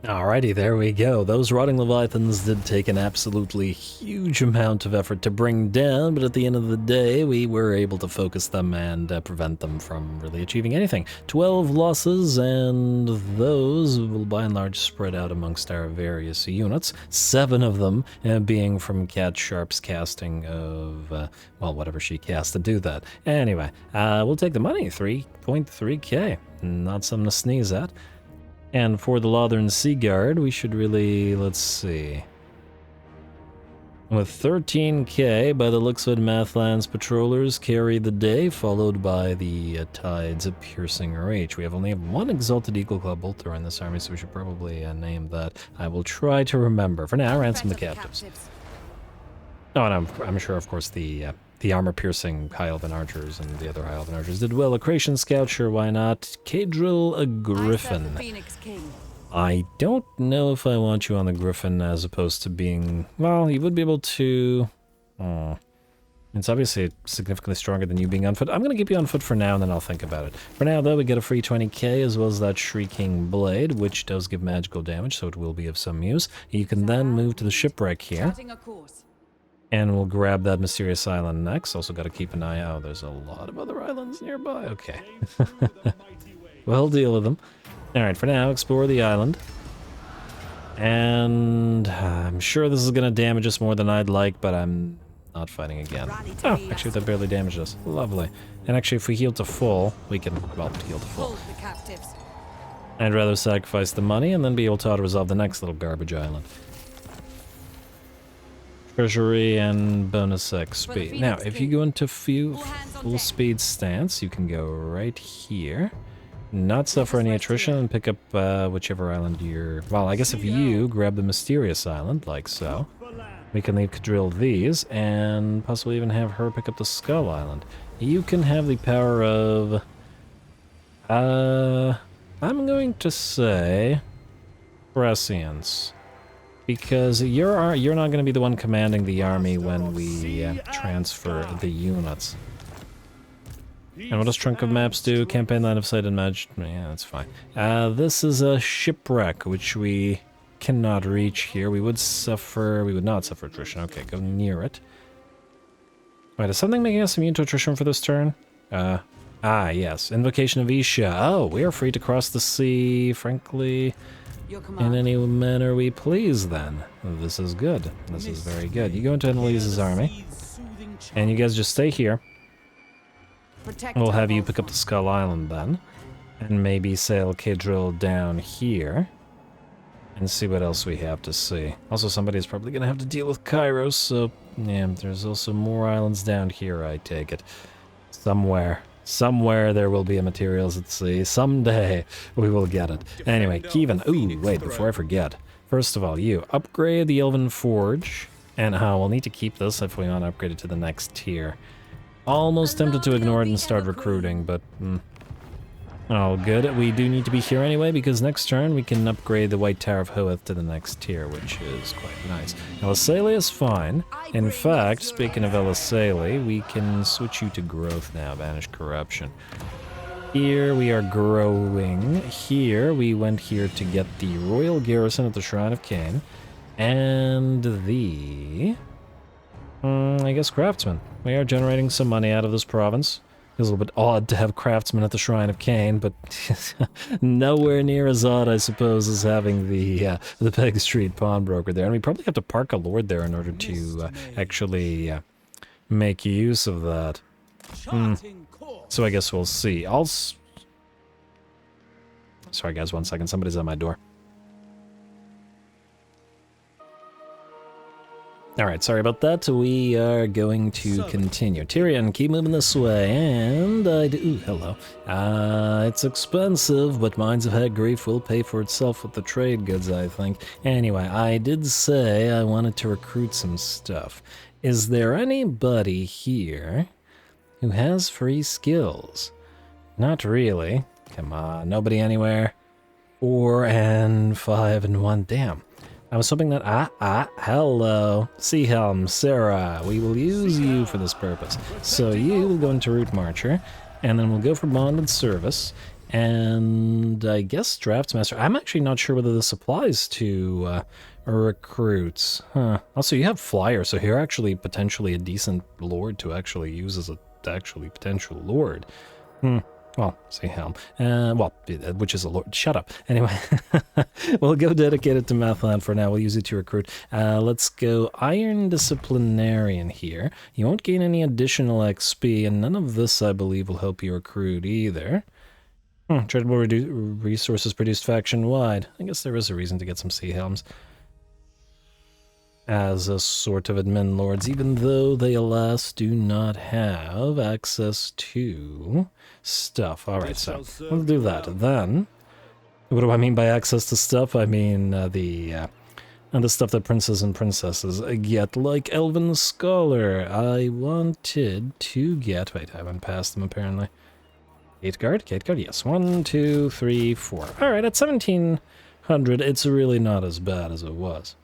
Alrighty, there we go. Those Rotting Leviathans did take an absolutely huge amount of effort to bring down, but at the end of the day, we were able to focus them and prevent them from really achieving anything. 12 losses, and those will by and large spread out amongst our various units. 7 of them being from Cat Sharp's casting of, well, whatever she cast to do that. Anyway, we'll take the money, 3.3k. Not something to sneeze at. And for the Lothern Sea Guard, we should really, let's see. With 13k, by the looks of it, Mathlands Patrollers carry the day, followed by the Tides of Piercing Reach. We only have one Exalted Eagle Club Bolter in this army, so we should probably name that. I will try to remember. For now, ransom the captives. Oh, and I'm sure, of course, the armor-piercing High Elven Archers and the other High Elven Archers did well. A Creation Scout, sure, why not? Cadril, a Griffin. Phoenix King. I don't know if I want you on the Griffin as opposed to being... Well, you would be able to... It's obviously significantly stronger than you being on foot. I'm going to keep you on foot for now, and then I'll think about it. For now, though, we get a free 20k, as well as that Shrieking Blade, which does give magical damage, so it will be of some use. You can then move to the shipwreck here. Charting a course. And we'll grab that mysterious island next. Also got to keep an eye out. There's a lot of other islands nearby. Okay. We'll deal with them. Alright, for now, explore the island. And I'm sure this is going to damage us more than I'd like, but I'm not fighting again. Oh, actually, that barely damaged us. Lovely. And actually, if we heal to full, we can, well, heal to full. Hold the captives. I'd rather sacrifice the money and then be able to auto-resolve the next little garbage island. Treasury and bonus XP. Now, if you go into full speed stance, you can go right here. Not suffer any attrition and pick up whichever island you're... Well, I guess if you grab the mysterious island, like so, we can leave Cadril these, and possibly even have her pick up the Skull Island. You can have the power of... I'm going to say... Prescience. Because you're not going to be the one commanding the army when we transfer the units. And what does Trunk of Maps do? Campaign Line of Sight and Match. Yeah, that's fine. This is a shipwreck, which we cannot reach here. We would not suffer attrition. Okay, go near it. Wait, is something making us immune to attrition for this turn? Yes. Invocation of Isha. Oh, we are free to cross the sea, frankly, in any manner we please, then. This is good. This is very good. You go into Annalise's army, and you guys just stay here. We'll have you pick up the Skull Island then, and maybe sail Cadril down here, and see what else we have to see. Also, somebody's probably going to have to deal with Kairos, so yeah, there's also more islands down here, I take it. Somewhere there will be a materials at sea. Someday we will get it. Anyway, Kevin. Ooh, wait, before I forget. First of all, you upgrade the Elven Forge, and we'll need to keep this if we want to upgrade it to the next tier. Almost tempted to ignore it and start recruiting, but oh, good. We do need to be here anyway, because next turn we can upgrade the White Tower of Hoeth to the next tier, which is quite nice. Elisele is fine. In fact, speaking of Elisele, we can switch you to growth now, banish corruption. Here we are growing. Here we went here to get the Royal Garrison at the Shrine of Khaine, and the... I guess craftsmen. We are generating some money out of this province. It's a little bit odd to have craftsmen at the Shrine of Khaine, but nowhere near as odd, I suppose, as having the Peg Street pawnbroker there. And we probably have to park a lord there in order to actually make use of that. So I guess we'll see. Sorry guys, 1 second. Somebody's at my door. Alright, sorry about that. We are going to continue. Tyrion, keep moving this way, and I do... Ooh, hello. It's expensive, but Mines of Head Grief will pay for itself with the trade goods, I think. Anyway, I did say I wanted to recruit some stuff. Is there anybody here who has free skills? Not really. Come on, nobody anywhere. 4 and 5 and 1. Damn. I was hoping that... hello. Seahelm, Sarah, we will use you for this purpose. So you will go into Route Marcher, and then we'll go for Bonded Service, and I guess Draftsmaster. I'm actually not sure whether this applies to recruits. Huh. Also, you have Flyer, so you're actually potentially a decent lord to actually use as a potential lord. Well, say helm. Which is a lord. Shut up. Anyway, we'll go dedicated to Mathland for now. We'll use it to recruit. Let's go Iron Disciplinarian here. You won't gain any additional XP, and none of this, I believe, will help you recruit either. Tradable resources produced faction-wide. I guess there is a reason to get some Sea Helms. As a sort of admin lords, even though they, alas, do not have access to stuff. Alright, so we'll do that. Then, what do I mean by access to stuff? I mean the stuff that princes and princesses get, like Elven Scholar. I wanted to get... Wait, I went past them, apparently. Gate guard, yes. 1, 2, 3, 4. Alright, at 1700, it's really not as bad as it was.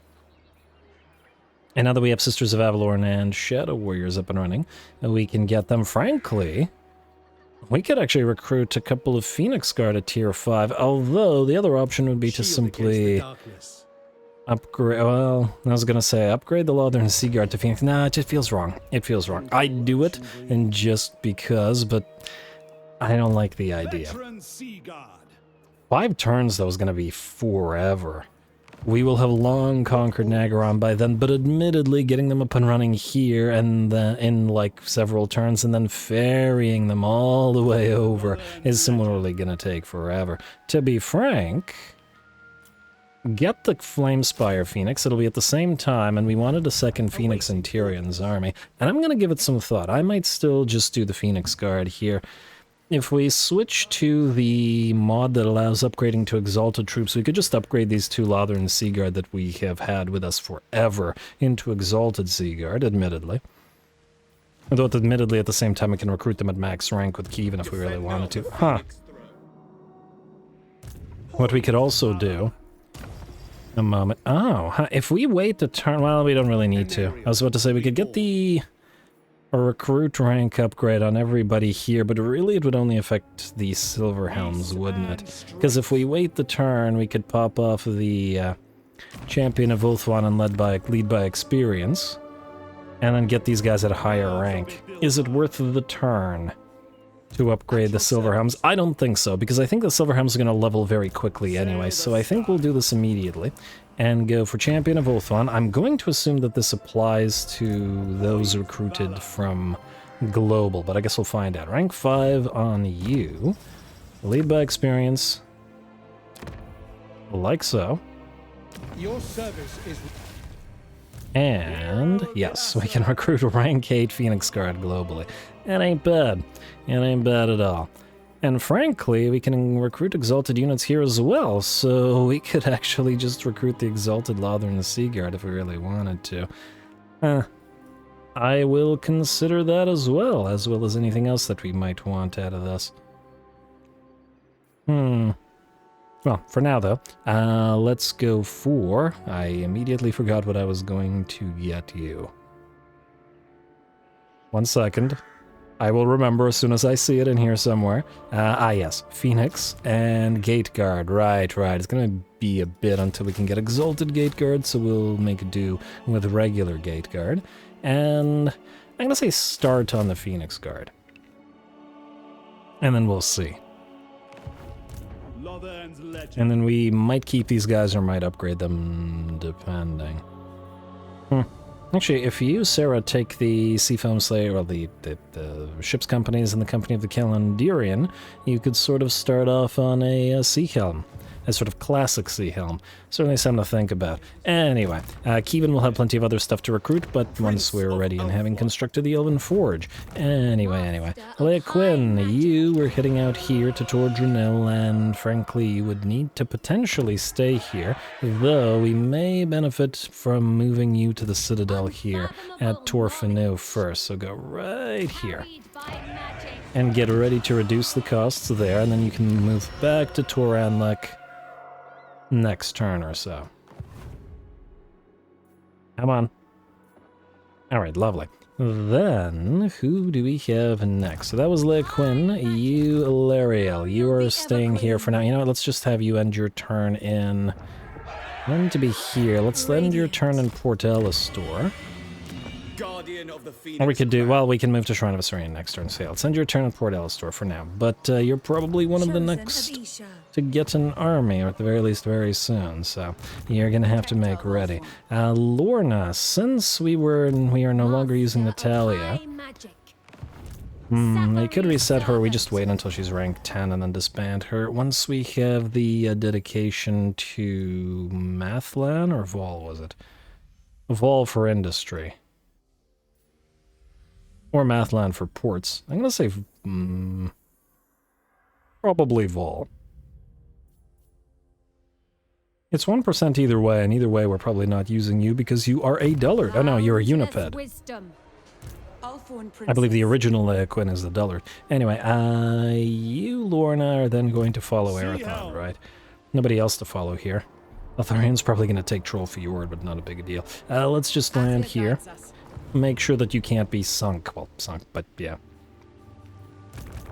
And now that we have Sisters of Avalorn and Shadow Warriors up and running, we can get them. Frankly, we could actually recruit a couple of Phoenix Guard at tier 5, although the other option would be to simply upgrade... Well, I was going to say, upgrade the Lothern Sea Guard to Phoenix. Nah, it just feels wrong. It feels wrong. I'd do it, and just because, but... I don't like the idea. 5 turns, though, is going to be forever. We will have long conquered Nagaron by then, but admittedly, getting them up and running here and then in like several turns and then ferrying them all the way over is similarly going to take forever. To be frank, get the Flamespire Phoenix. It'll be at the same time, and we wanted a second Phoenix in Tyrion's army. And I'm going to give it some thought. I might still just do the Phoenix Guard here. If we switch to the mod that allows upgrading to Exalted troops, we could just upgrade these 2 Lothern Sea Guard that we have had with us forever into Exalted Sea Guard, admittedly. Although, admittedly, at the same time, we can recruit them at max rank with Kievan if we really wanted to. Huh. What we could also do... A moment. Oh, if we wait a turn... Well, we don't really need to. I was about to say we could get the... a recruit rank upgrade on everybody here, but really it would only affect the Silver Helms, wouldn't it? Because if we wait the turn, we could pop off the Champion of Ulthuan and lead by experience, and then get these guys at a higher rank. Is it worth the turn to upgrade the Silver Helms? I don't think so, because I think the Silver Helms are going to level very quickly anyway, so I think we'll do this immediately. And go for Champion of Ulthuan. I'm going to assume that this applies to those recruited from Global, but I guess we'll find out. Rank 5 on you. Lead by experience. Like so. Your service is... And, yes, we can recruit a rank 8 Phoenix Guard globally. It ain't bad. It ain't bad at all. And frankly, we can recruit Exalted units here as well, so we could actually just recruit the Exalted Lothern Sea Guard if we really wanted to. I will consider that as well as anything else that we might want out of this. Well, for now though, let's go for... I immediately forgot what I was going to get you. 1 second. I will remember as soon as I see it in here somewhere. Yes, Phoenix and Gate Guard. Right. It's going to be a bit until we can get Exalted Gate Guard, so we'll make do with regular Gate Guard. And I'm going to say start on the Phoenix Guard. And then we'll see. And then we might keep these guys or might upgrade them, depending. Actually, if you, Sarah, take the Seafoam Slayer, or the ship's companies and the company of the Calandirian, you could sort of start off on a Sea Helm. A sort of classic Sea Helm. Certainly something to think about. Anyway, Kievan will have plenty of other stuff to recruit, but once we're ready and having constructed the Elven Forge. Anyway. Leaquin, you were heading out here to Tordranil, and frankly, you would need to potentially stay here, though we may benefit from moving you to the Citadel here at Torfinu first, so go right here. And get ready to reduce the costs there, and then you can move back to Toranlek next turn or so. Come on. Alright, lovely. Then, who do we have next? So that was Leaquin. You, Lariel, you are staying here for now. You know what, let's just have you end your turn in... Going to be here. Let's end your turn in Port Elistor. Or we could do, well, we can move to Shrine of Asuryan next turn, so yeah, let's end your turn in Port Elistor for now. But you're probably one of the next to get an army, or at the very least very soon, so you're gonna have to make ready. Lorna, since we are no longer using Natalia, We could reset her, we just wait until she's rank 10 and then disband her. Once we have the dedication to Mathlan, or Vol was it? Vol for industry. Or Mathlan for ports. I'm gonna say probably Vol. It's 1% either way, and either way we're probably not using you because you are a dullard. Oh no, you're a uniped. I believe the original Leoquin is the dullard. Anyway, you, Lorna, are then going to follow Eataine, right? Nobody else to follow here. Ulthuan's probably going to take Troll Fjord, but not a big deal. Let's just land here. Make sure that you can't be sunk. Well, sunk, but yeah.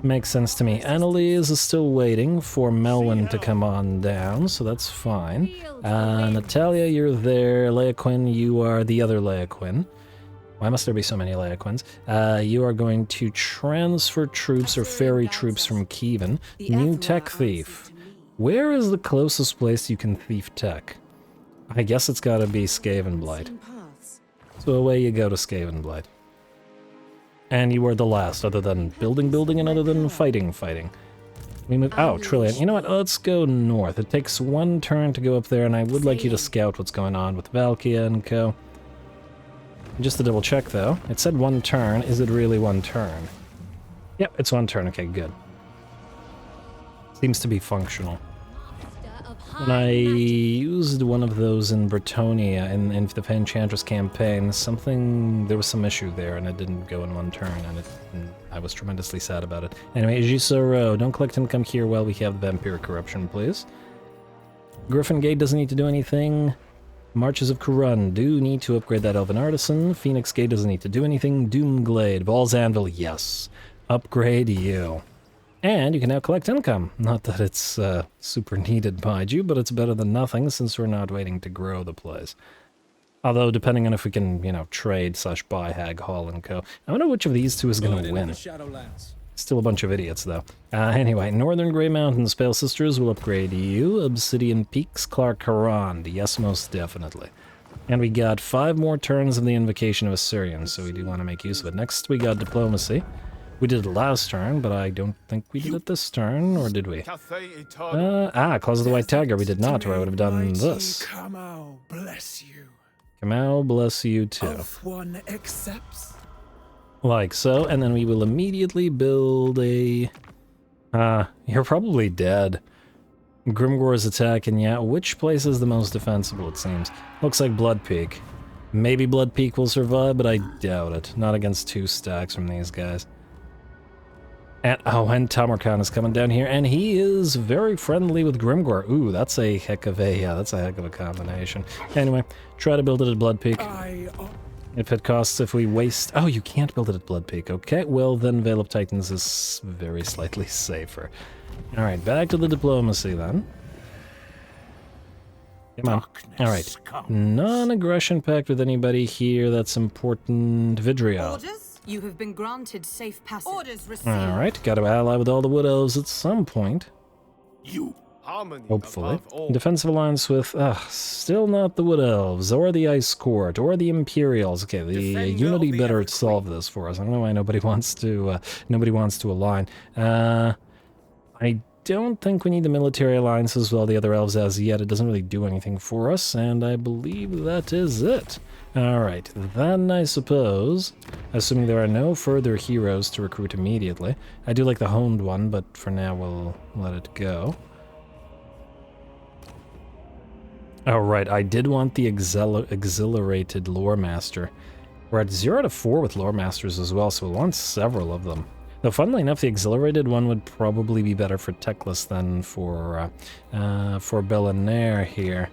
Makes sense to me. Annalise is still waiting for Melwyn to come on down, so that's fine. Natalia, you're there. Leoquin, you are the other Leoquin. Why must there be so many Leoquins? You are going to transfer troops or ferry troops from Kievan. New tech thief. Where is the closest place you can thief tech? I guess it's gotta be Skavenblight. So away you go to Skavenblight. And you were the last, other than building, and other than fighting. We move. Oh, Trillion. You know what? Let's go north. It takes one turn to go up there, and I would like you to scout what's going on with Valkia and co. Just to double check, though. It said one turn. Is it really one turn? Yep, it's one turn. Okay, good. Seems to be functional. When I used one of those in Bretonnia in the Enchantress campaign, there was some issue there, and it didn't go in one turn, and I was tremendously sad about it. Anyway, Gisoro, don't collect income here while we have the Vampiric Corruption, please. Griffin Gate doesn't need to do anything. Marches of Kurun do need to upgrade that Elven Artisan. Phoenix Gate doesn't need to do anything. Doomglade, Val's Anvil, yes. Upgrade you. And you can now collect income. Not that it's super needed, mind you, but it's better than nothing since we're not waiting to grow the place. Although, depending on if we can, trade/buy Hag Hall and co. I wonder which of these two is going to win. Still a bunch of idiots, though. Anyway, Northern Grey Mountains, Pale Sisters will upgrade you. Obsidian Peaks, Clark Haran. Yes, most definitely. And we got 5 more turns of the Invocation of Asuryan, so we do want to make use of it. Next, we got Diplomacy. We did it last turn, but I don't think we did it this turn, or did we? Claws of the White Tiger, we did not, or I would have done this. Kamau bless you. Kamau bless you too. Ulthuan accepts. Like so, and then we will immediately build a... you're probably dead. Grimgor's attack, and yeah, which place is the most defensible, it seems? Looks like Blood Peak. Maybe Blood Peak will survive, but I doubt it. Not against 2 stacks from these guys. And Tamarkan is coming down here, and he is very friendly with Grimgor. Ooh, that's a heck of a combination. Anyway, try to build it at Blood Peak. If it costs, if we waste... Oh, you can't build it at Blood Peak. Okay, well then Veil of Titans is very slightly safer. Alright, back to the Diplomacy then. Come on. Alright. Non-aggression pact with anybody here. That's important. Vidriel. Orders? You have been granted safe passage. Orders received. Alright, gotta ally with all the Wood Elves at some point. You. Harmony Hopefully. above all. Defensive alliance with, still not the Wood Elves, or the Ice Court, or the Imperials. Okay, the Unity better solve this for us. I don't know why nobody wants to align. I don't think we need the military alliances with all the other elves as yet. It doesn't really do anything for us, and I believe that is it. Alright, then I suppose, assuming there are no further heroes to recruit immediately. I do like the honed one, but for now we'll let it go. Oh right, I did want the exhilarated lore master. We're at 0 to 4 with lore masters as well, so we'll want several of them. Though funnily enough, the exhilarated one would probably be better for Teclis than for Billionaire here.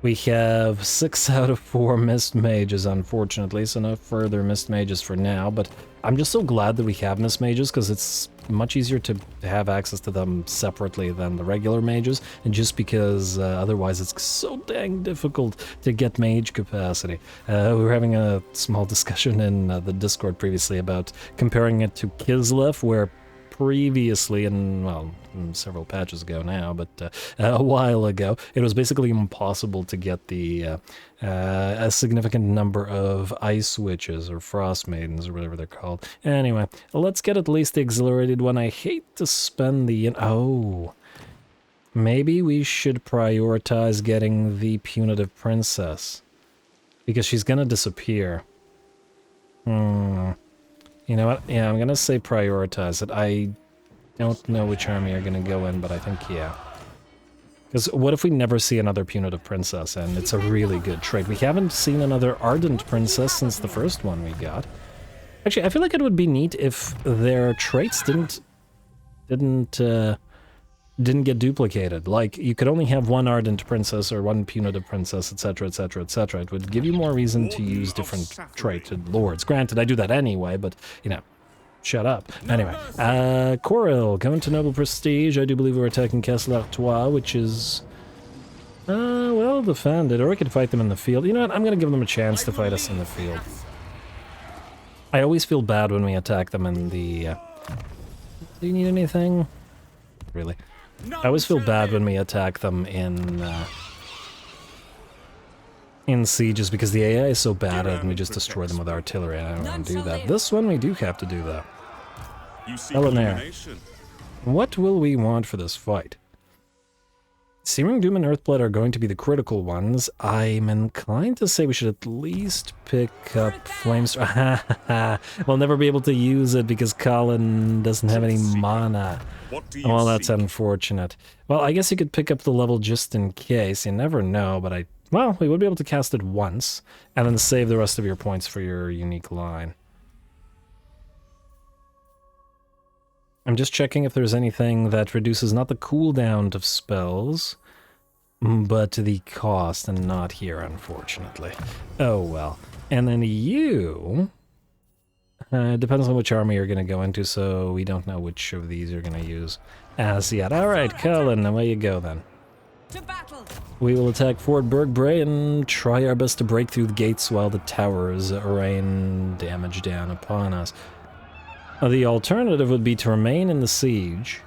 We have 6 out of 4 Mist Mages, unfortunately, so no further Mist Mages for now, but I'm just so glad that we have Mist Mages, because it's much easier to have access to them separately than the regular mages, and just because otherwise it's so dang difficult to get mage capacity. We were having a small discussion in the Discord previously about comparing it to Kislev, where previously, and well, several patches ago now, but a while ago, it was basically impossible to get a significant number of Ice Witches, or Frost Maidens, or whatever they're called. Anyway, let's get at least the Exhilarated one. I hate to spend the... Oh... Maybe we should prioritize getting the Punitive Princess, because she's gonna disappear. You know what? Yeah, I'm gonna say prioritize it. I don't know which army you're gonna go in, but I think yeah. Because what if we never see another Punitive Princess, and it's a really good trait? We haven't seen another Ardent Princess since the first one we got. Actually, I feel like it would be neat if their traits didn't get duplicated. Like, you could only have one Ardent Princess or one Punitive Princess, etc., etc., etc. It would give you more reason to use different trait lords. Granted, I do that anyway, but, you know, shut up. Anyway, Coril, going to Noble Prestige. I do believe we're attacking Castle Artois, which is, well defended, or we could fight them in the field. You know what, I'm gonna give them a chance to fight us in the field. I always feel bad when we attack them in the, do you need anything? Really? I always feel bad when we attack them in sieges because the AI is so bad at it and we just destroy them with artillery. I don't want to do that. This one we do have to do that. Elenair. What will we want for this fight? Searing Doom and Earthblood are going to be the critical ones. I'm inclined to say we should at least pick up Flamestorm. We'll never be able to use it because Colin doesn't have any mana. Well, that's unfortunate. Well, I guess you could pick up the level just in case. You never know, but well, we would be able to cast it once, and then save the rest of your points for your unique line. I'm just checking if there's anything that reduces not the cooldown of spells, but the cost, and not here, unfortunately. Oh well. And then you... depends on which army you're going to go into, so we don't know which of these you're going to use as yet. Alright, Cullen, away you go then. To battle. We will attack Fort Bergbray and try our best to break through the gates while the towers rain damage down upon us. The alternative would be to remain in the siege.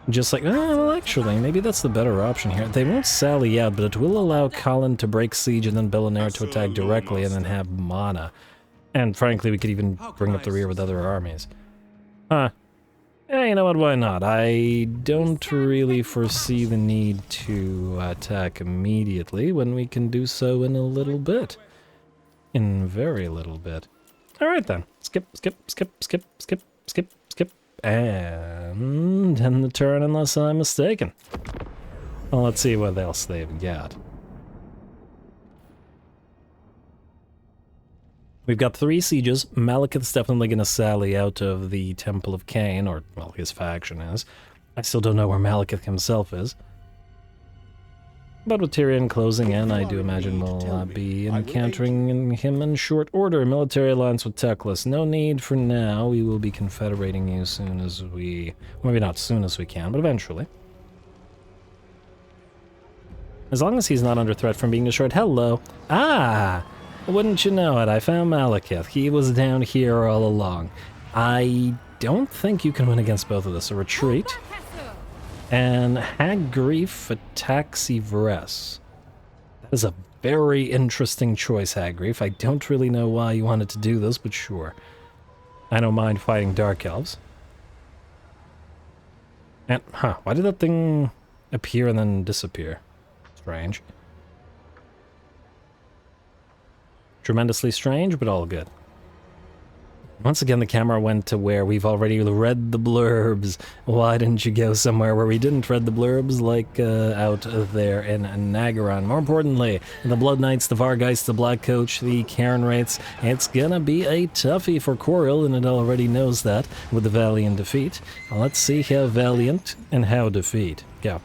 Just like, well, actually, maybe that's the better option here. They won't sally out, but it will allow Colin to break siege and then Belinair to attack directly and then have mana. And frankly, we could even bring up the rear with other armies. Huh. Yeah, you know what, why not? I don't really foresee the need to attack immediately when we can do so in a little bit. In very little bit. Alright then. Skip, skip, skip, skip, skip, skip, skip. And end the turn unless I'm mistaken. Well, let's see what else they've got. We've got 3 sieges. Malekith's definitely going to sally out of the Temple of Khaine, or, well, his faction is. I still don't know where Malekith himself is. But with Tyrion closing in, I do imagine we'll be encountering him in short order. Military alliance with Teclis. No need for now. We will be confederating you soon as we... Maybe not soon as we can, but eventually. As long as he's not under threat from being destroyed. Hello. Ah! Wouldn't you know it, I found Malekith. He was down here all along. I don't think you can win against both of this. A retreat. And Hag Grief attacks Yvresse. That is a very interesting choice, Hag Grief. I don't really know why you wanted to do this, but sure. I don't mind fighting Dark Elves. And, why did that thing appear and then disappear? Strange. Tremendously strange, but all good. Once again, the camera went to where we've already read the blurbs. Why didn't you go somewhere where we didn't read the blurbs, like out there in Nagaron? More importantly, the Blood Knights, the Vargeists, the Black Coach, the Cairn Wraiths. It's gonna be a toughie for Coril, and it already knows that with the Valiant defeat. Let's see how Valiant and how defeat. Go.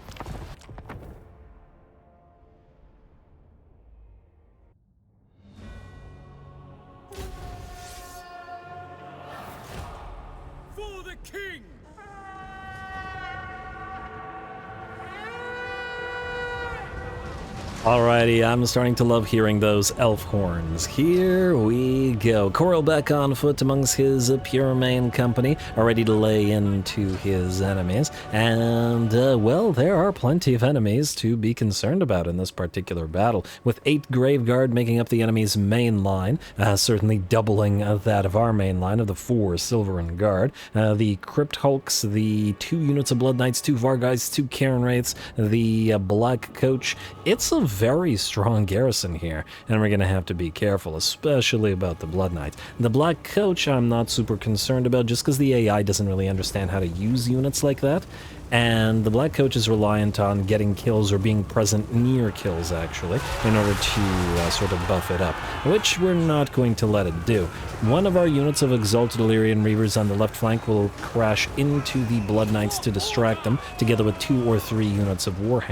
Alrighty, I'm starting to love hearing those elf horns. Here we go. Coral back on foot amongst his pure main company, ready to lay into his enemies. And, well, there are plenty of enemies to be concerned about in this particular battle, with 8 Graveguard making up the enemy's main line, certainly doubling that of our main line of the 4 Silverin Guard. The Crypt Hulks, the 2 units of Blood Knights, 2 Vargheists, 2 Cairn Wraiths, the Black Coach. It's a very strong garrison here, and we're going to have to be careful, especially about the Blood Knights. The Black Coach I'm not super concerned about, just because the AI doesn't really understand how to use units like that. And the Black Coach is reliant on getting kills or being present near kills, actually, in order to sort of buff it up, which we're not going to let it do. One of our units of Exalted Illyrian Reavers on the left flank will crash into the Blood Knights to distract them, together with 2 or 3 units of War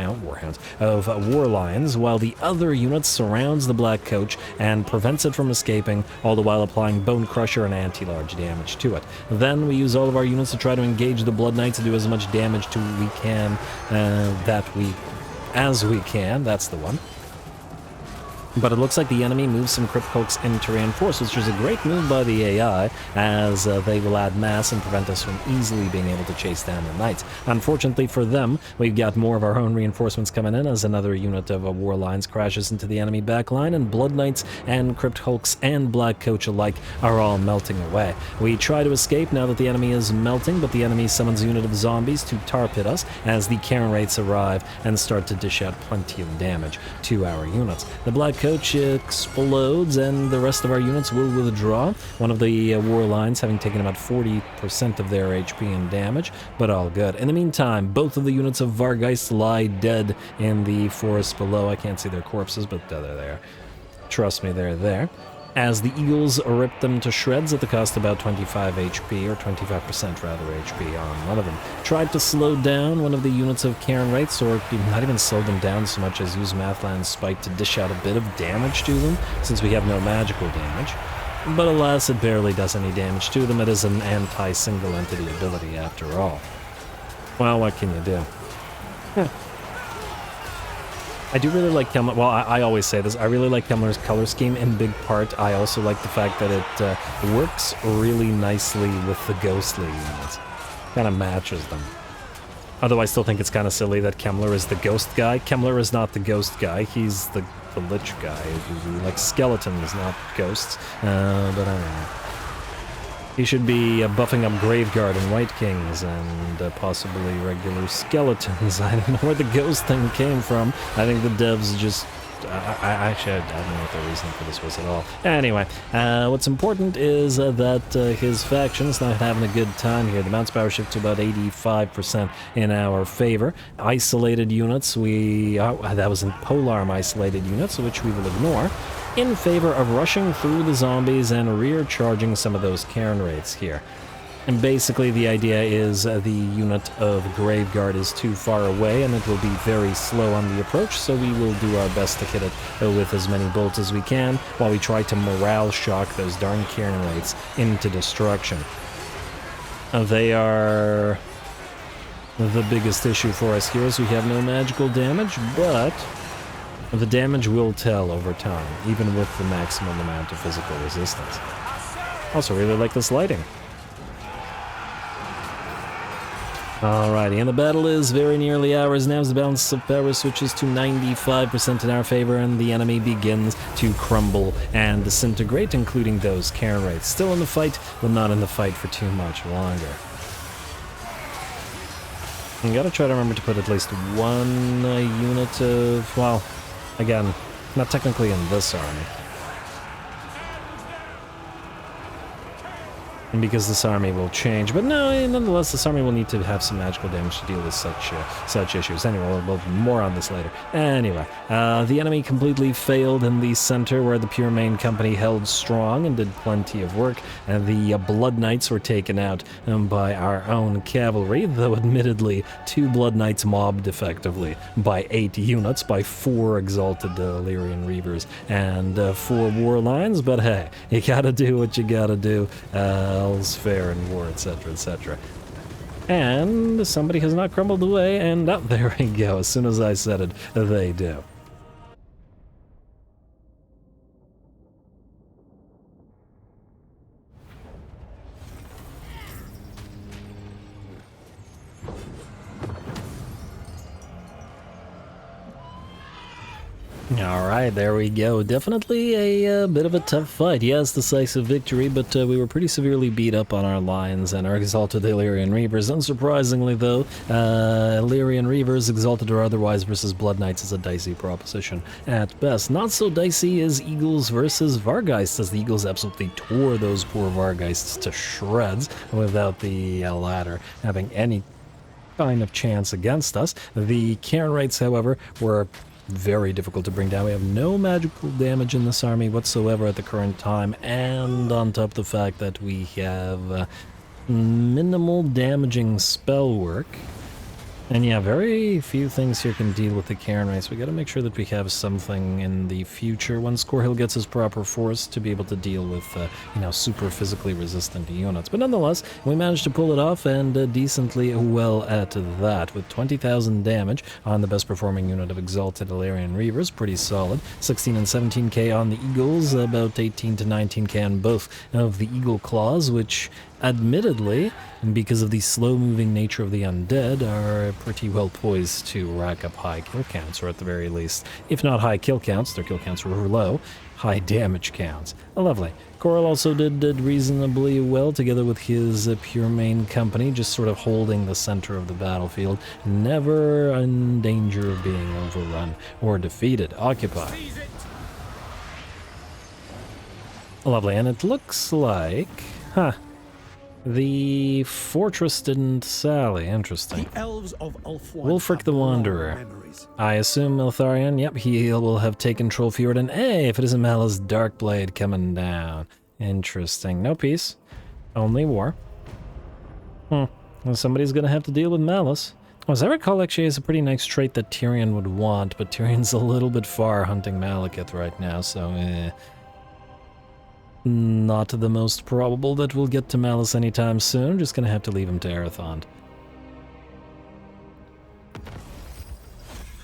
Lions, while the other unit surrounds the Black Coach and prevents it from escaping, all the while applying Bone Crusher and anti-large damage to it. Then we use all of our units to try to engage the Blood Knights and do as much damage to we can, as we can, that's the one. But it looks like the enemy moves some Crypt Hulks into reinforce, which is a great move by the AI, as they will add mass and prevent us from easily being able to chase down the Knights. Unfortunately for them, we've got more of our own reinforcements coming in, as another unit of War Lines crashes into the enemy backline, and Blood Knights and Crypt Hulks and Black Coach alike are all melting away. We try to escape now that the enemy is melting, but the enemy summons a unit of zombies to tar pit us as the Cairn Wraiths arrive and start to dish out plenty of damage to our units. The Black Coach explodes, and the rest of our units will withdraw. One of the War Lines having taken about 40% of their HP and damage, but all good. In the meantime, both of the units of Vargheist lie dead in the forest below. I can't see their corpses, but they're there. Trust me, they're there. As the Eagles rip them to shreds at the cost of about 25 HP, or 25% rather HP on one of them. Tried to slow down one of the units of Cairn Wraiths, or not even slow them down so much as use Mathland's Spike to dish out a bit of damage to them, since we have no magical damage. But alas, it barely does any damage to them. It is an anti-single entity ability after all. Well, what can you do? I do really like Kemmler. Well, I always say this. I really like Kemmler's color scheme in big part. I also like the fact that it works really nicely with the ghostly units. Kind of matches them. Although I still think it's kind of silly that Kemmler is the ghost guy. Kemmler is not the ghost guy. He's the lich guy. Like skeletons, not ghosts. But I don't know. He should be buffing up Graveguard and White Kings and possibly regular skeletons. I don't know where the ghost thing came from. I think the devs just... I don't know what the reason for this was at all. Anyway, what's important is that his faction's not having a good time here. The Mount's power shift to about 85% in our favor. Isolated units, that was in polearm isolated units, which we will ignore, in favor of rushing through the zombies and rear-charging some of those Cairn Wraiths here. And basically the idea is the unit of Graveguard is too far away and it will be very slow on the approach, so we will do our best to hit it with as many bolts as we can while we try to morale shock those darn Cairn Wraiths into destruction. They are the biggest issue for us here, is we have no magical damage, but the damage will tell over time, even with the maximum amount of physical resistance. Also really like this lighting. Alrighty, and the battle is very nearly ours now as the balance of power switches to 95% in our favor, and the enemy begins to crumble and disintegrate, including those Cairn Wraiths. Still in the fight, but not in the fight for too much longer. You gotta try to remember to put at least one unit of, well, again, not technically in this army. And because this army will change, but no, nonetheless, this army will need to have some magical damage to deal with such issues. Anyway, we'll more on this later. Anyway, the enemy completely failed in the center, where the Pure Main Company held strong and did plenty of work, and the Blood Knights were taken out by our own cavalry, though admittedly, 2 Blood Knights mobbed effectively by 8 units, by 4 Exalted Illyrian Reavers, and 4 War Lions, but hey, you gotta do what you gotta do. All's fair in war, etc., etc. And somebody has not crumbled away, and there we go. As soon as I said it, they do. Alright, there we go. Definitely a bit of a tough fight. Yes, decisive victory, but we were pretty severely beat up on our lines and our exalted Illyrian Reavers. Unsurprisingly, though, Illyrian Reavers, exalted or otherwise, versus Blood Knights is a dicey proposition at best. Not so dicey as Eagles versus Vargheists, as the Eagles absolutely tore those poor Vargheists to shreds without the latter having any kind of chance against us. The Cairn Wrights, however, were very difficult to bring down. We have no magical damage in this army whatsoever at the current time, and on top of the fact that we have minimal damaging spell work. And yeah, very few things here can deal with the Cairn Wrights. We gotta make sure that we have something in the future when Scorehill gets his proper force to be able to deal with, you know, super physically resistant units. But nonetheless, we managed to pull it off, and decently well at that, with 20,000 damage on the best performing unit of Exalted Illyrian Reavers. Pretty solid. 16 and 17k on the Eagles, about 18 to 19k on both of the Eagle Claws, which admittedly, because of the slow-moving nature of the undead, are pretty well poised to rack up high kill counts, or at the very least, if not high kill counts, their kill counts were low, high damage counts. Lovely. Coral also did reasonably well, together with his pure main company, just sort of holding the center of the battlefield, never in danger of being overrun or defeated. Occupy. Lovely, and it looks like... the fortress didn't sally. Interesting. The elves of Ulthuan Wulfric the Wanderer. I assume Miltharion. Yep, he will have taken Trollfjord, and hey, if it isn't Mal's Darkblade coming down. Interesting. No peace. Only war. Well, somebody's gonna have to deal with Malice. Well, as I recall, actually, is a pretty nice trait that Tyrion would want, but Tyrion's a little bit far hunting Malekith right now, so not the most probable that we'll get to Malice anytime soon. Just gonna have to leave him to Arathond.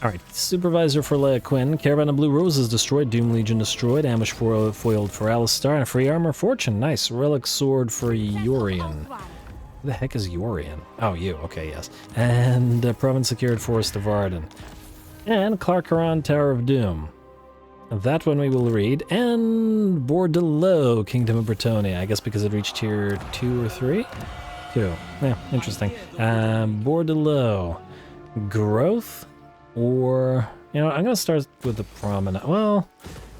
Alright, Supervisor for Leia Quinn. Caravan of Blue Roses destroyed. Doom Legion destroyed. Ambush foiled for Alistar. And a free armor fortune. Nice. Relic sword for Yorian. Who the heck is Yorian? Oh, you. Okay, yes. And Province secured Forest of Arden. And Clarkaron Tower of Doom. That one we will read. And Bordelot, Kingdom of Bretonnia. I guess because it reached tier 2 or 3? 2. Yeah, interesting. Bordelot. Growth? Or, you know, I'm going to start with the Promenade. Well,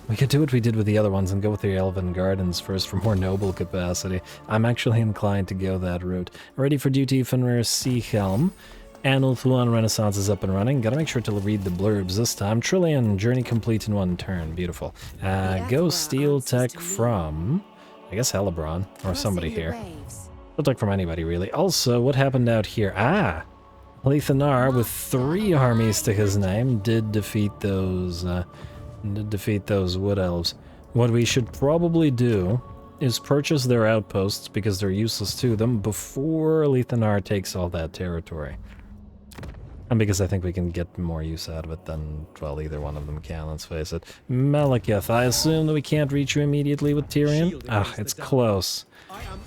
we could do what we did with the other ones and go with the Elven Gardens first for more noble capacity. I'm actually inclined to go that route. Ready for duty, Fenrir Sea Helm. And Ulthuan Renaissance is up and running. Gotta make sure to read the blurbs this time. Trillion, journey complete in 1 turn. Beautiful. Go steal tech from, I guess, Helebron, or somebody here. Steal tech from anybody, really. Also, what happened out here? Lethanar, with 3 armies to his name, did defeat those Wood Elves. What we should probably do is purchase their outposts, because they're useless to them, before Lethanar takes all that territory. And because I think we can get more use out of it than, well, either one of them can, let's face it. Malekith, I assume that we can't reach you immediately with Tyrion? It's close,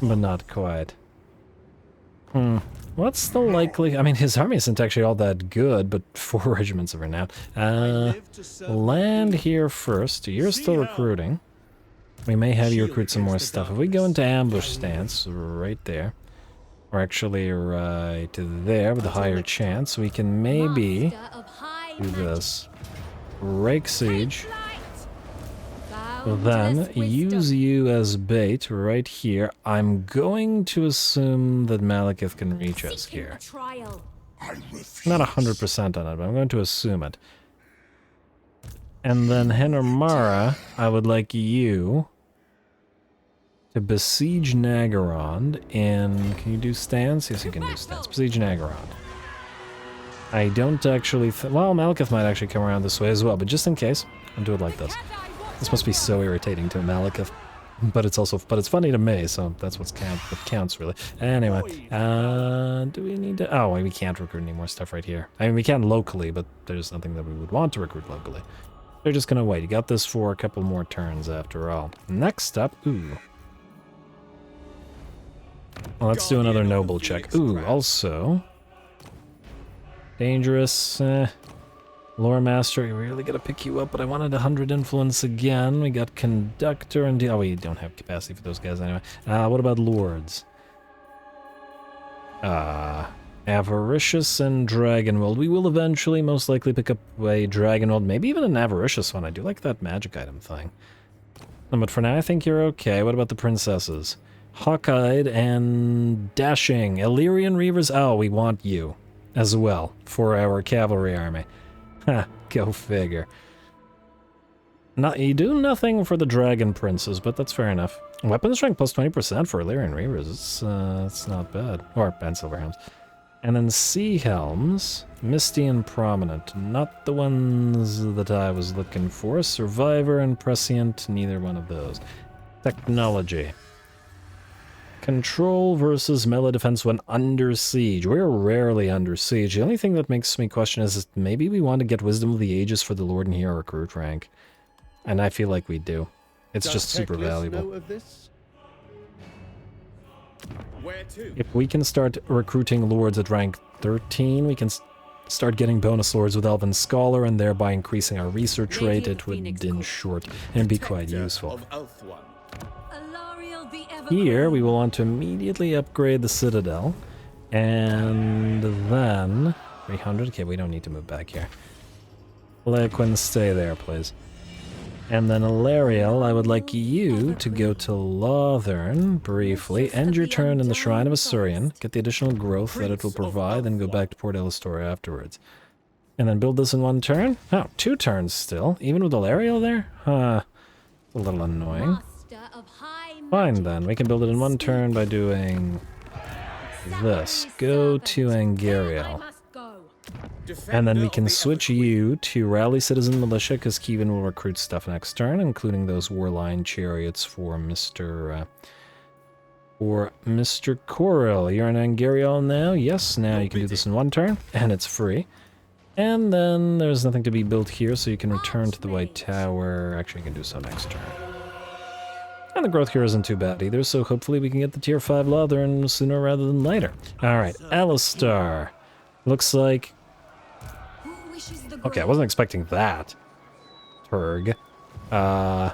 but not quite. What's the likely... I mean, his army isn't actually all that good, but 4 regiments of renown. Land here first. You're still recruiting. We may have you recruit some more stuff. If we go into ambush stance, right there, or actually right there with a higher chance, we can maybe do this. Rake Siege. Then use you as bait right here. I'm going to assume that Malekith can reach us here. Not 100% on it, but I'm going to assume it. And then Hennermara, I would like you to besiege Nagarond. And can you do stance? Yes, you can do stance. Besiege Nagarond. I don't actually... well, Malekith might actually come around this way as well, but just in case, I'll do it like this. This must be so irritating to Malekith, but it's funny to me, so that's what counts really. Anyway, do we need to... oh, we can't recruit any more stuff right here. I mean, we can locally, but there's nothing that we would want to recruit locally. They're just gonna wait. You got this for a couple more turns after all. Next up, ooh. Well, let's do another noble check. Ooh, also... dangerous, Lore Master, we really gotta pick you up, but I wanted 100 influence again. We got Conductor and... Oh, we don't have capacity for those guys anyway. What about Lords? Avaricious and Dragonweld. We will eventually most likely pick up a Dragonweld, maybe even an Avaricious one. I do like that magic item thing. But for now, I think you're okay. What about the Princesses? Hawk-eyed and Dashing. Illyrian Reavers. Oh, we want you as well for our cavalry army. Ha, go figure. You do nothing for the Dragon Princes, but that's fair enough. Weapon strength plus 20% for Illyrian Reavers. It's not bad. Or and Silverhounds. And then Sea Helms, Misty and Prominent. Not the ones that I was looking for. Survivor and Prescient, neither one of those. Technology. Control versus melee defense when under siege. We're rarely under siege. The only thing that makes me question is maybe we want to get Wisdom of the Ages for the Lord and Hero recruit rank. And I feel like we do. It's just super valuable. If we can start recruiting lords at rank 13, we can start getting bonus lords with Elven Scholar and thereby increasing our research rate. It would, in short, and be quite useful. Here, we will want to immediately upgrade the Citadel. And then... 300? Okay, we don't need to move back here. Lequin, stay there, please. And then Alariel, I would like you to go to Lothern briefly, end your turn in the Shrine of Asuryan, get the additional growth that it will provide, then go back to Port Elistor afterwards. And then build this in one turn? Oh, 2 turns still, even with Alariel there? Huh, a little annoying. Fine then, we can build it in one turn by doing this. Go to Angariel. And then we can switch you to Rally Citizen Militia, because Kevin will recruit stuff next turn, including those Warline Chariots for Mr. Corel. You're in Angariel now? Yes, now you can do this in one turn, and it's free. And then there's nothing to be built here, so you can return to the White Tower. Actually, you can do so next turn. And the growth here isn't too bad either, so hopefully we can get the Tier 5 Lothern sooner rather than later. Alright, Alistar. Looks like... Okay, I wasn't expecting that. Turg. I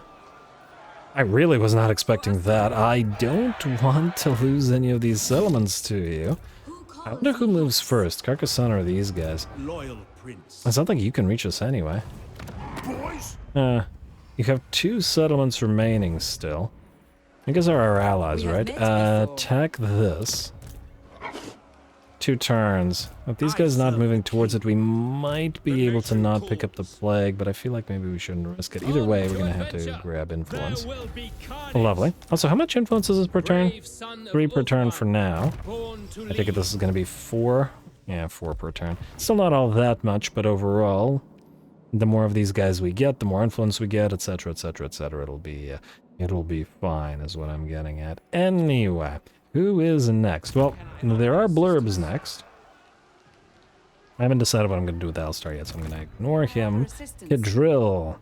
really was not expecting that. I don't want to lose any of these settlements to you. I wonder who moves first, Carcassonne or these guys. It's not like you can reach us anyway. You have 2 settlements remaining still. I guess are our allies, right? Attack this. 2 turns. With these guys not moving towards it, we might be able to not pick up the plague, but I feel like maybe we shouldn't risk it. Either way, we're going to have to grab influence. Lovely. Also, how much influence is this per turn? 3 per turn for now. I take it this is going to be 4. Yeah, 4 per turn. Still not all that much, but overall, the more of these guys we get, the more influence we get, etc., etc., etc. It'll be fine, is what I'm getting at. Anyway. Who is next? Well, there are blurbs next. I haven't decided what I'm going to do with Alistar yet, so I'm going to ignore him. Cadrill.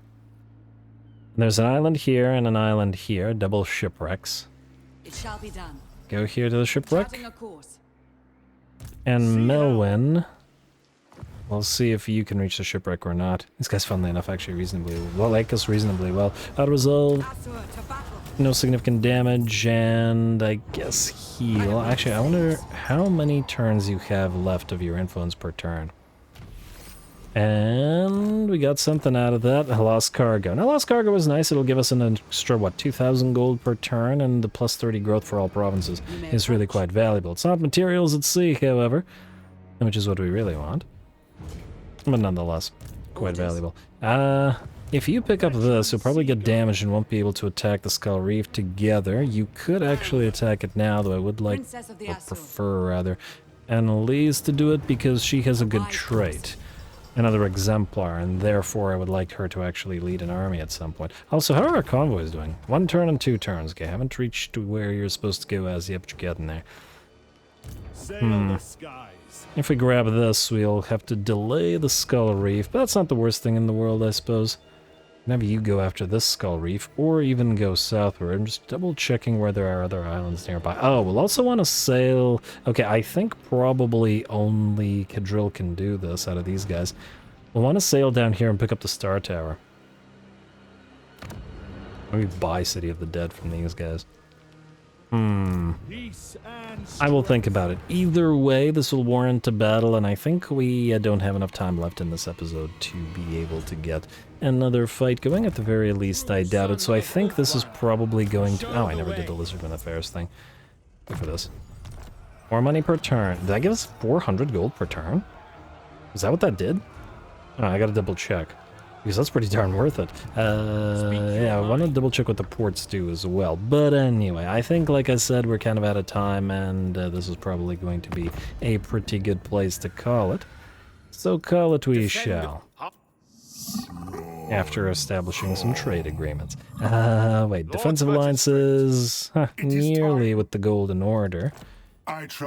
There's an island here and an island here. Double shipwrecks. It shall be done. Go here to the shipwreck. And Melwyn. We'll see if you can reach the shipwreck or not. These guys, funnily enough, actually reasonably well. Like us reasonably well. Out of resolve. No significant damage, and I guess heal. Actually, I wonder how many turns you have left of your influence per turn. And we got something out of that. A lost cargo. Now, lost cargo is nice. It'll give us an extra, what, 2,000 gold per turn, and the plus 30 growth for all provinces is really quite valuable. It's not materials at sea, however, which is what we really want. But nonetheless, quite valuable. If you pick up this, you'll probably get damaged and won't be able to attack the Skull Reef together. You could actually attack it now, though I would like, or prefer rather, Annalise to do it because she has a good trait. Another exemplar, and therefore I would like her to actually lead an army at some point. Also, how are our convoys doing? 1 turn and 2 turns. Okay, haven't reached where you're supposed to go as yet, but you're getting there. If we grab this, we'll have to delay the Skull Reef, but that's not the worst thing in the world, I suppose. Maybe you go after this Skull Reef, or even go southward. I'm just double checking where there are other islands nearby. Oh, we'll also want to sail... Okay, I think probably only Cadrill can do this out of these guys. We'll want to sail down here and pick up the Star Tower. Maybe buy City of the Dead from these guys. Peace and I will think about it. Either way, this will warrant a battle, and I think we don't have enough time left in this episode to be able to get another fight going. At the very least, I doubt it. So I think this is probably going to... Oh, I never did the Lizardman Affairs thing. Go for this. More money per turn. Did that give us 400 gold per turn? Is that what that did? Oh, I gotta double check. Because that's pretty darn worth it. Yeah, I want to double check what the ports do as well. But anyway, I think, like I said, we're kind of out of time, and this is probably going to be a pretty good place to call it. So call it we shall. After establishing some trade agreements. Wait, defensive alliances, nearly with the Golden Order.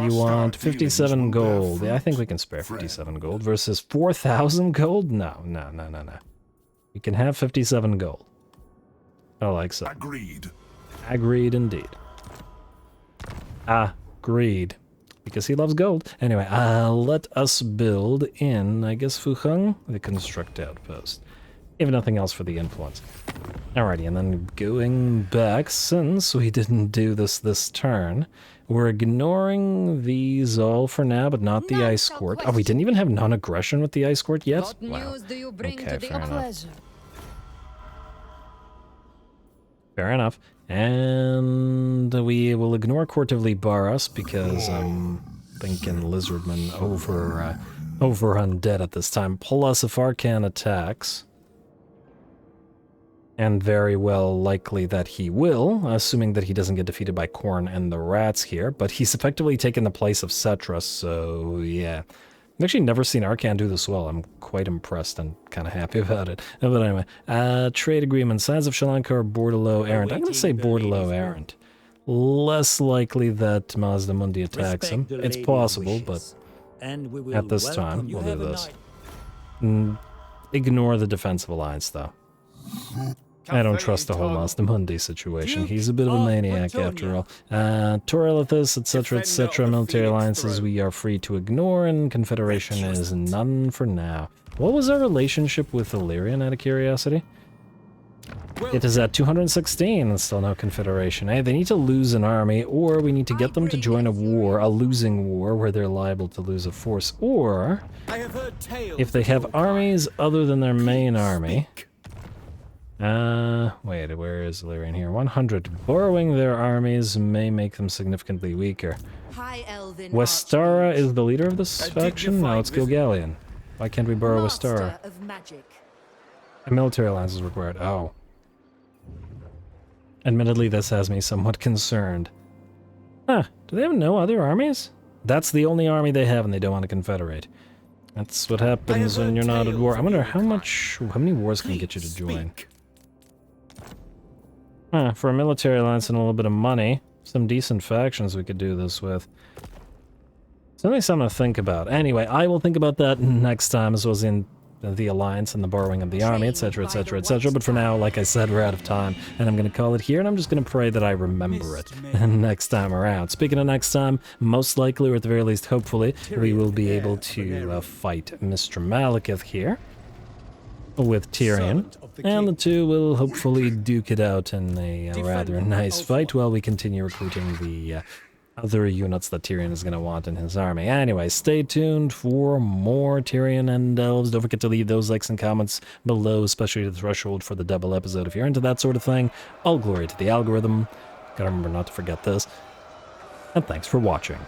You want 57 gold. Yeah, I think we can spare 57 gold versus 4,000 gold? No. We can have 57 gold. I like so. Agreed. Agreed indeed. Agreed. Because he loves gold. Anyway, let us build in, I guess, Fuheng, the construct outpost. If nothing else for the influence. Alrighty, and then going back, since we didn't do this turn, we're ignoring these all for now, but not the Ice Court. Oh, we didn't even have non-aggression with the Ice Court yet? What Wow. news do you bring Okay, to the fair enough. pleasure? Fair enough. And we will ignore Court of Libaras because I'm thinking Lizardman over undead at this time. Plus, if Arcan attacks, and very well likely that he will, assuming that he doesn't get defeated by Khorne and the rats here, but he's effectively taken the place of Cetra, so yeah. I've actually never seen Arcan do this well. I'm quite impressed and kind of happy about it. But anyway, trade agreement. Signs of Shalanka or Bordelot errant. I'm going to say Bordelot errant. Less likely that Mazdamundi attacks him. It's possible, but at this time, we'll do this. Ignore the defensive alliance, though. I don't trust the whole Mazdamundi situation. He's a bit of a maniac, after all. Taurolithus, etc., military alliances we are free to ignore, and Confederation is none for now. What was our relationship with Illyrian, out of curiosity? It is at 216, and still no Confederation. They need to lose an army, or we need to get them to join a war, a losing war, where they're liable to lose a force. Or, if they have armies other than their main army... wait, where is Illyrian here? 100. Borrowing their armies may make them significantly weaker. High Elven Westara is the leader of this faction? No, it's Gilgallion. Why can't we borrow Westara? Master of magic. A military alliance is required. Oh. Admittedly, this has me somewhat concerned. Huh, do they have no other armies? That's the only army they have, and they don't want to confederate. That's what happens when you're not at war. I wonder how many wars can get you to join? For a military alliance and a little bit of money, some decent factions we could do this with. Certainly something to think about. Anyway, I will think about that next time, as well as in the alliance and the borrowing of the army, etc., etc., etc. But for now, like I said, we're out of time, and I'm going to call it here, and I'm just going to pray that I remember it next time around. Speaking of next time, most likely, or at the very least, hopefully, we will be able to fight Mr. Malekith here with Tyrion, and the two will hopefully duke it out in a rather nice fight while we continue recruiting the other units that Tyrion is going to want in his army. Anyway, stay tuned for more Tyrion and Elves. Don't forget to leave those likes and comments below, especially the threshold for the double episode if you're into that sort of thing. All glory to the algorithm. Gotta remember not to forget this. And thanks for watching.